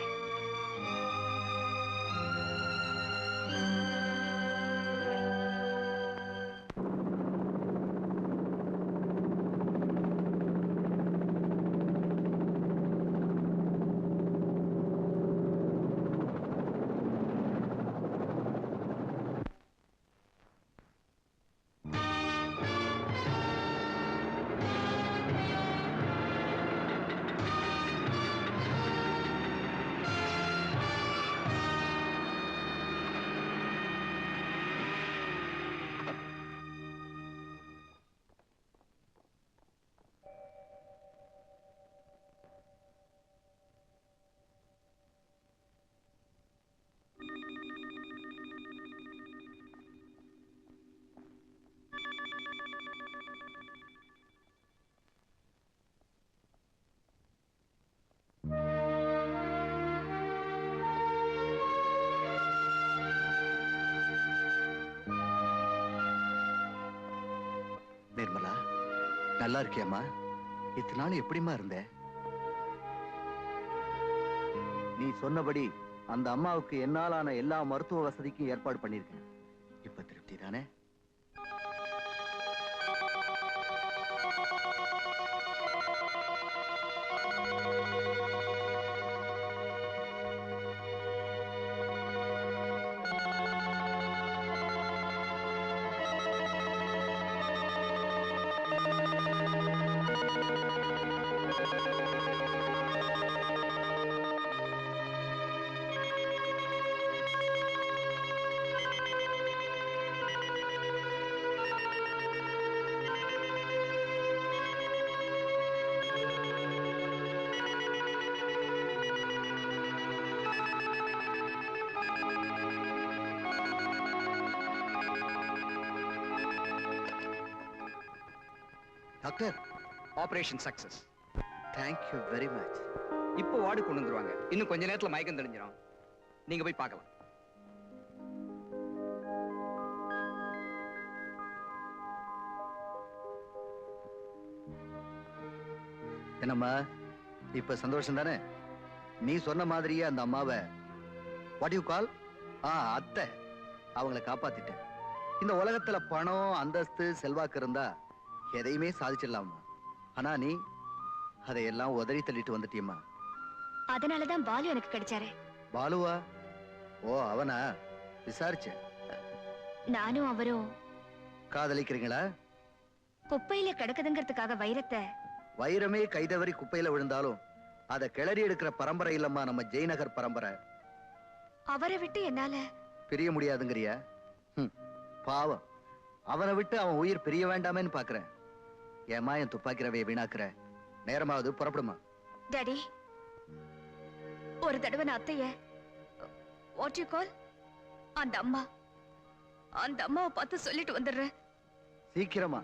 நிர்மலா, நல்லா இருக்கியம்மா? இத்தனை நாள் எப்படிம்மா இருந்த? நீ சொன்னபடி அந்த அம்மாவுக்கு என்னாலான எல்லா மருத்துவ வசதிக்கும் ஏற்பாடு பண்ணிருக்கேன். இப்ப திருப்தி தானே? Doctor, operation success. Thank you very much. இப்போ வார்டு கொண்டு வந்துருவாங்க. இன்னும் கொஞ்ச நேரத்துல மயக்கம் தெளிஞ்சிரும். நீங்க போய் பார்க்கலாம். என்னம்மா, இப்ப சந்தோஷம் தானே? நீ சொன்ன மாதிரியே அந்த அம்மாவை வாட் யூ கால் அத்தை அவங்களை காப்பாத்திட்டேன். இந்த உலகத்துல பணம், அந்தஸ்து, செல்வாக்கு இருந்தா எதையுமே சாதிச்சிடலாமா? ஆனா நீ அதையெல்லாம் உதறி தள்ளிட்டு வந்துட்டியம்மா. அதனாலதான் பாலு எனக்கு கிடைச்சாரு. பாலுவா? ஓ, அவனா? விசாரிச்சேன். நானும் அவரும் காதலிக்கிறீங்களா? குப்பையில கிடக்குதுங்கிறதுக்காக வைரத்தை வைரமே கைதவறி குப்பையில விழுந்தாலும் அதை கிளறி எடுக்கிற பரம்பரை இல்லம்மா நம்ம ஜெயநகர் பரம்பரை. அவரை விட்டு என்னால பிரிய முடியாதுங்கிறியா? பாவம், அவனை விட்டு அவன் உயிர் பிரிய வேண்டாமேன்னு பாக்குறேன். ஏமா என் துப்பாக்கி ரவையை வீணாக்குற? நேரமாவது புறப்படுமா? டாடி, ஒரு தடவை நான் அத்தைய வாட் யூ கால் அந்த அம்மாவை பார்த்து சொல்லிட்டு வந்துடுறேன். சீக்கிரமா.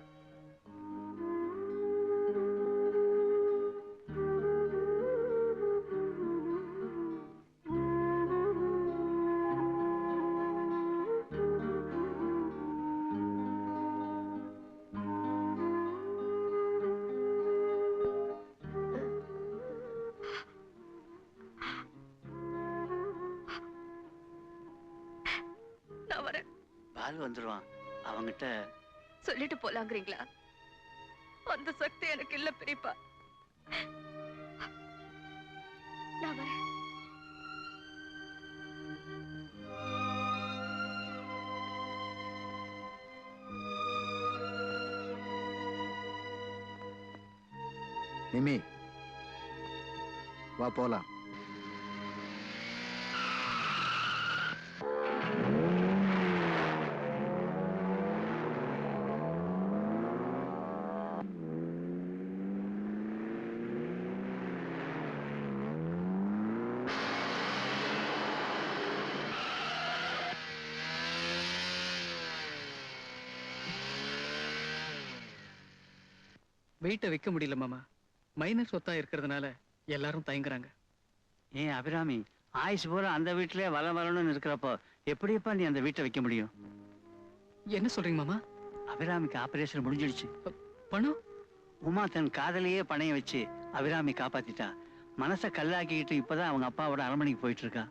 பால் வந்துருவான். அவங்கிட்ட சொல்லிட்டு போலாங்கிறீங்களா? அந்த சக்தி எனக்கு இல்ல பெரியப்பா. நான் வரேன். நிமி, வா போலாம். வீட்டை விற்க முடியல மாமா. மைனர் சொத்தா இருக்கிறதுனால எல்லாரும் தயங்குறாங்க. ஏன் அபிராமி, ஆயுசு பூரா அந்த வீட்டிலே வரணும்னு இருக்கிறப்போ எப்படியப்பா நீ அந்த வீட்டை வைக்க முடியும்? என்ன சொல்றீங்க மாமா? அபிராமிக்கு ஆபரேஷன் முடிஞ்சிடுச்சு. பணம்? உமா தன் காதலையே பணைய வச்சு அபிராமி காப்பாத்திட்டா. மனசை கல்லாக்கிக்கிட்டு இப்பதான் அவங்க அப்பாவோட அரண்மனைக்கு போயிட்டு இருக்கா.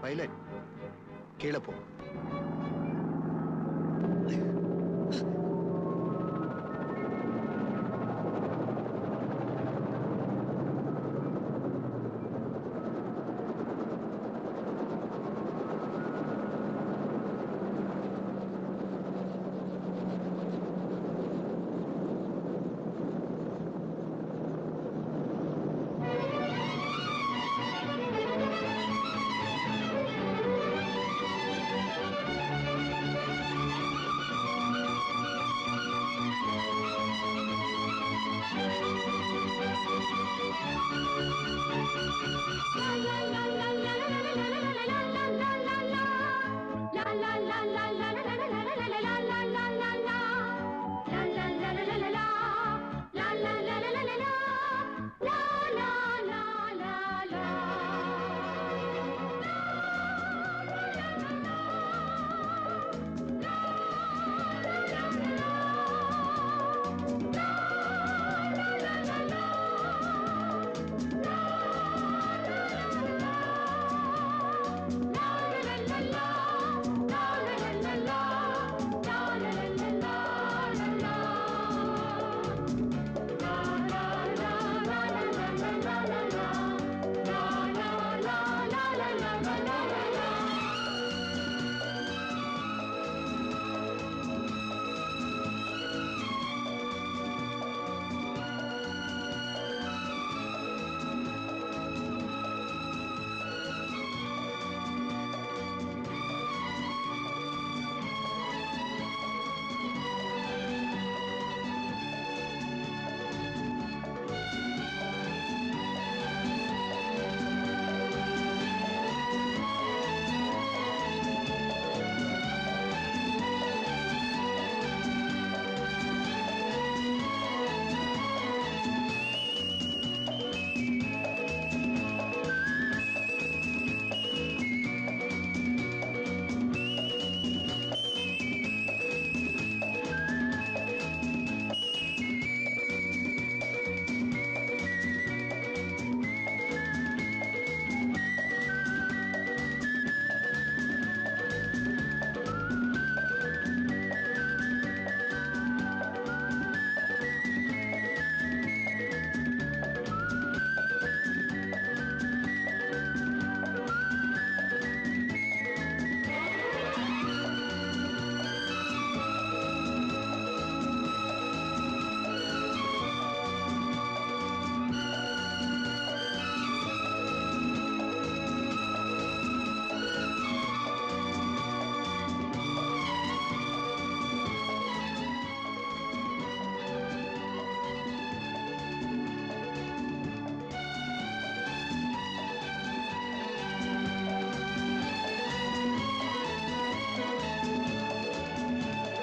பைலட் கீழே போ.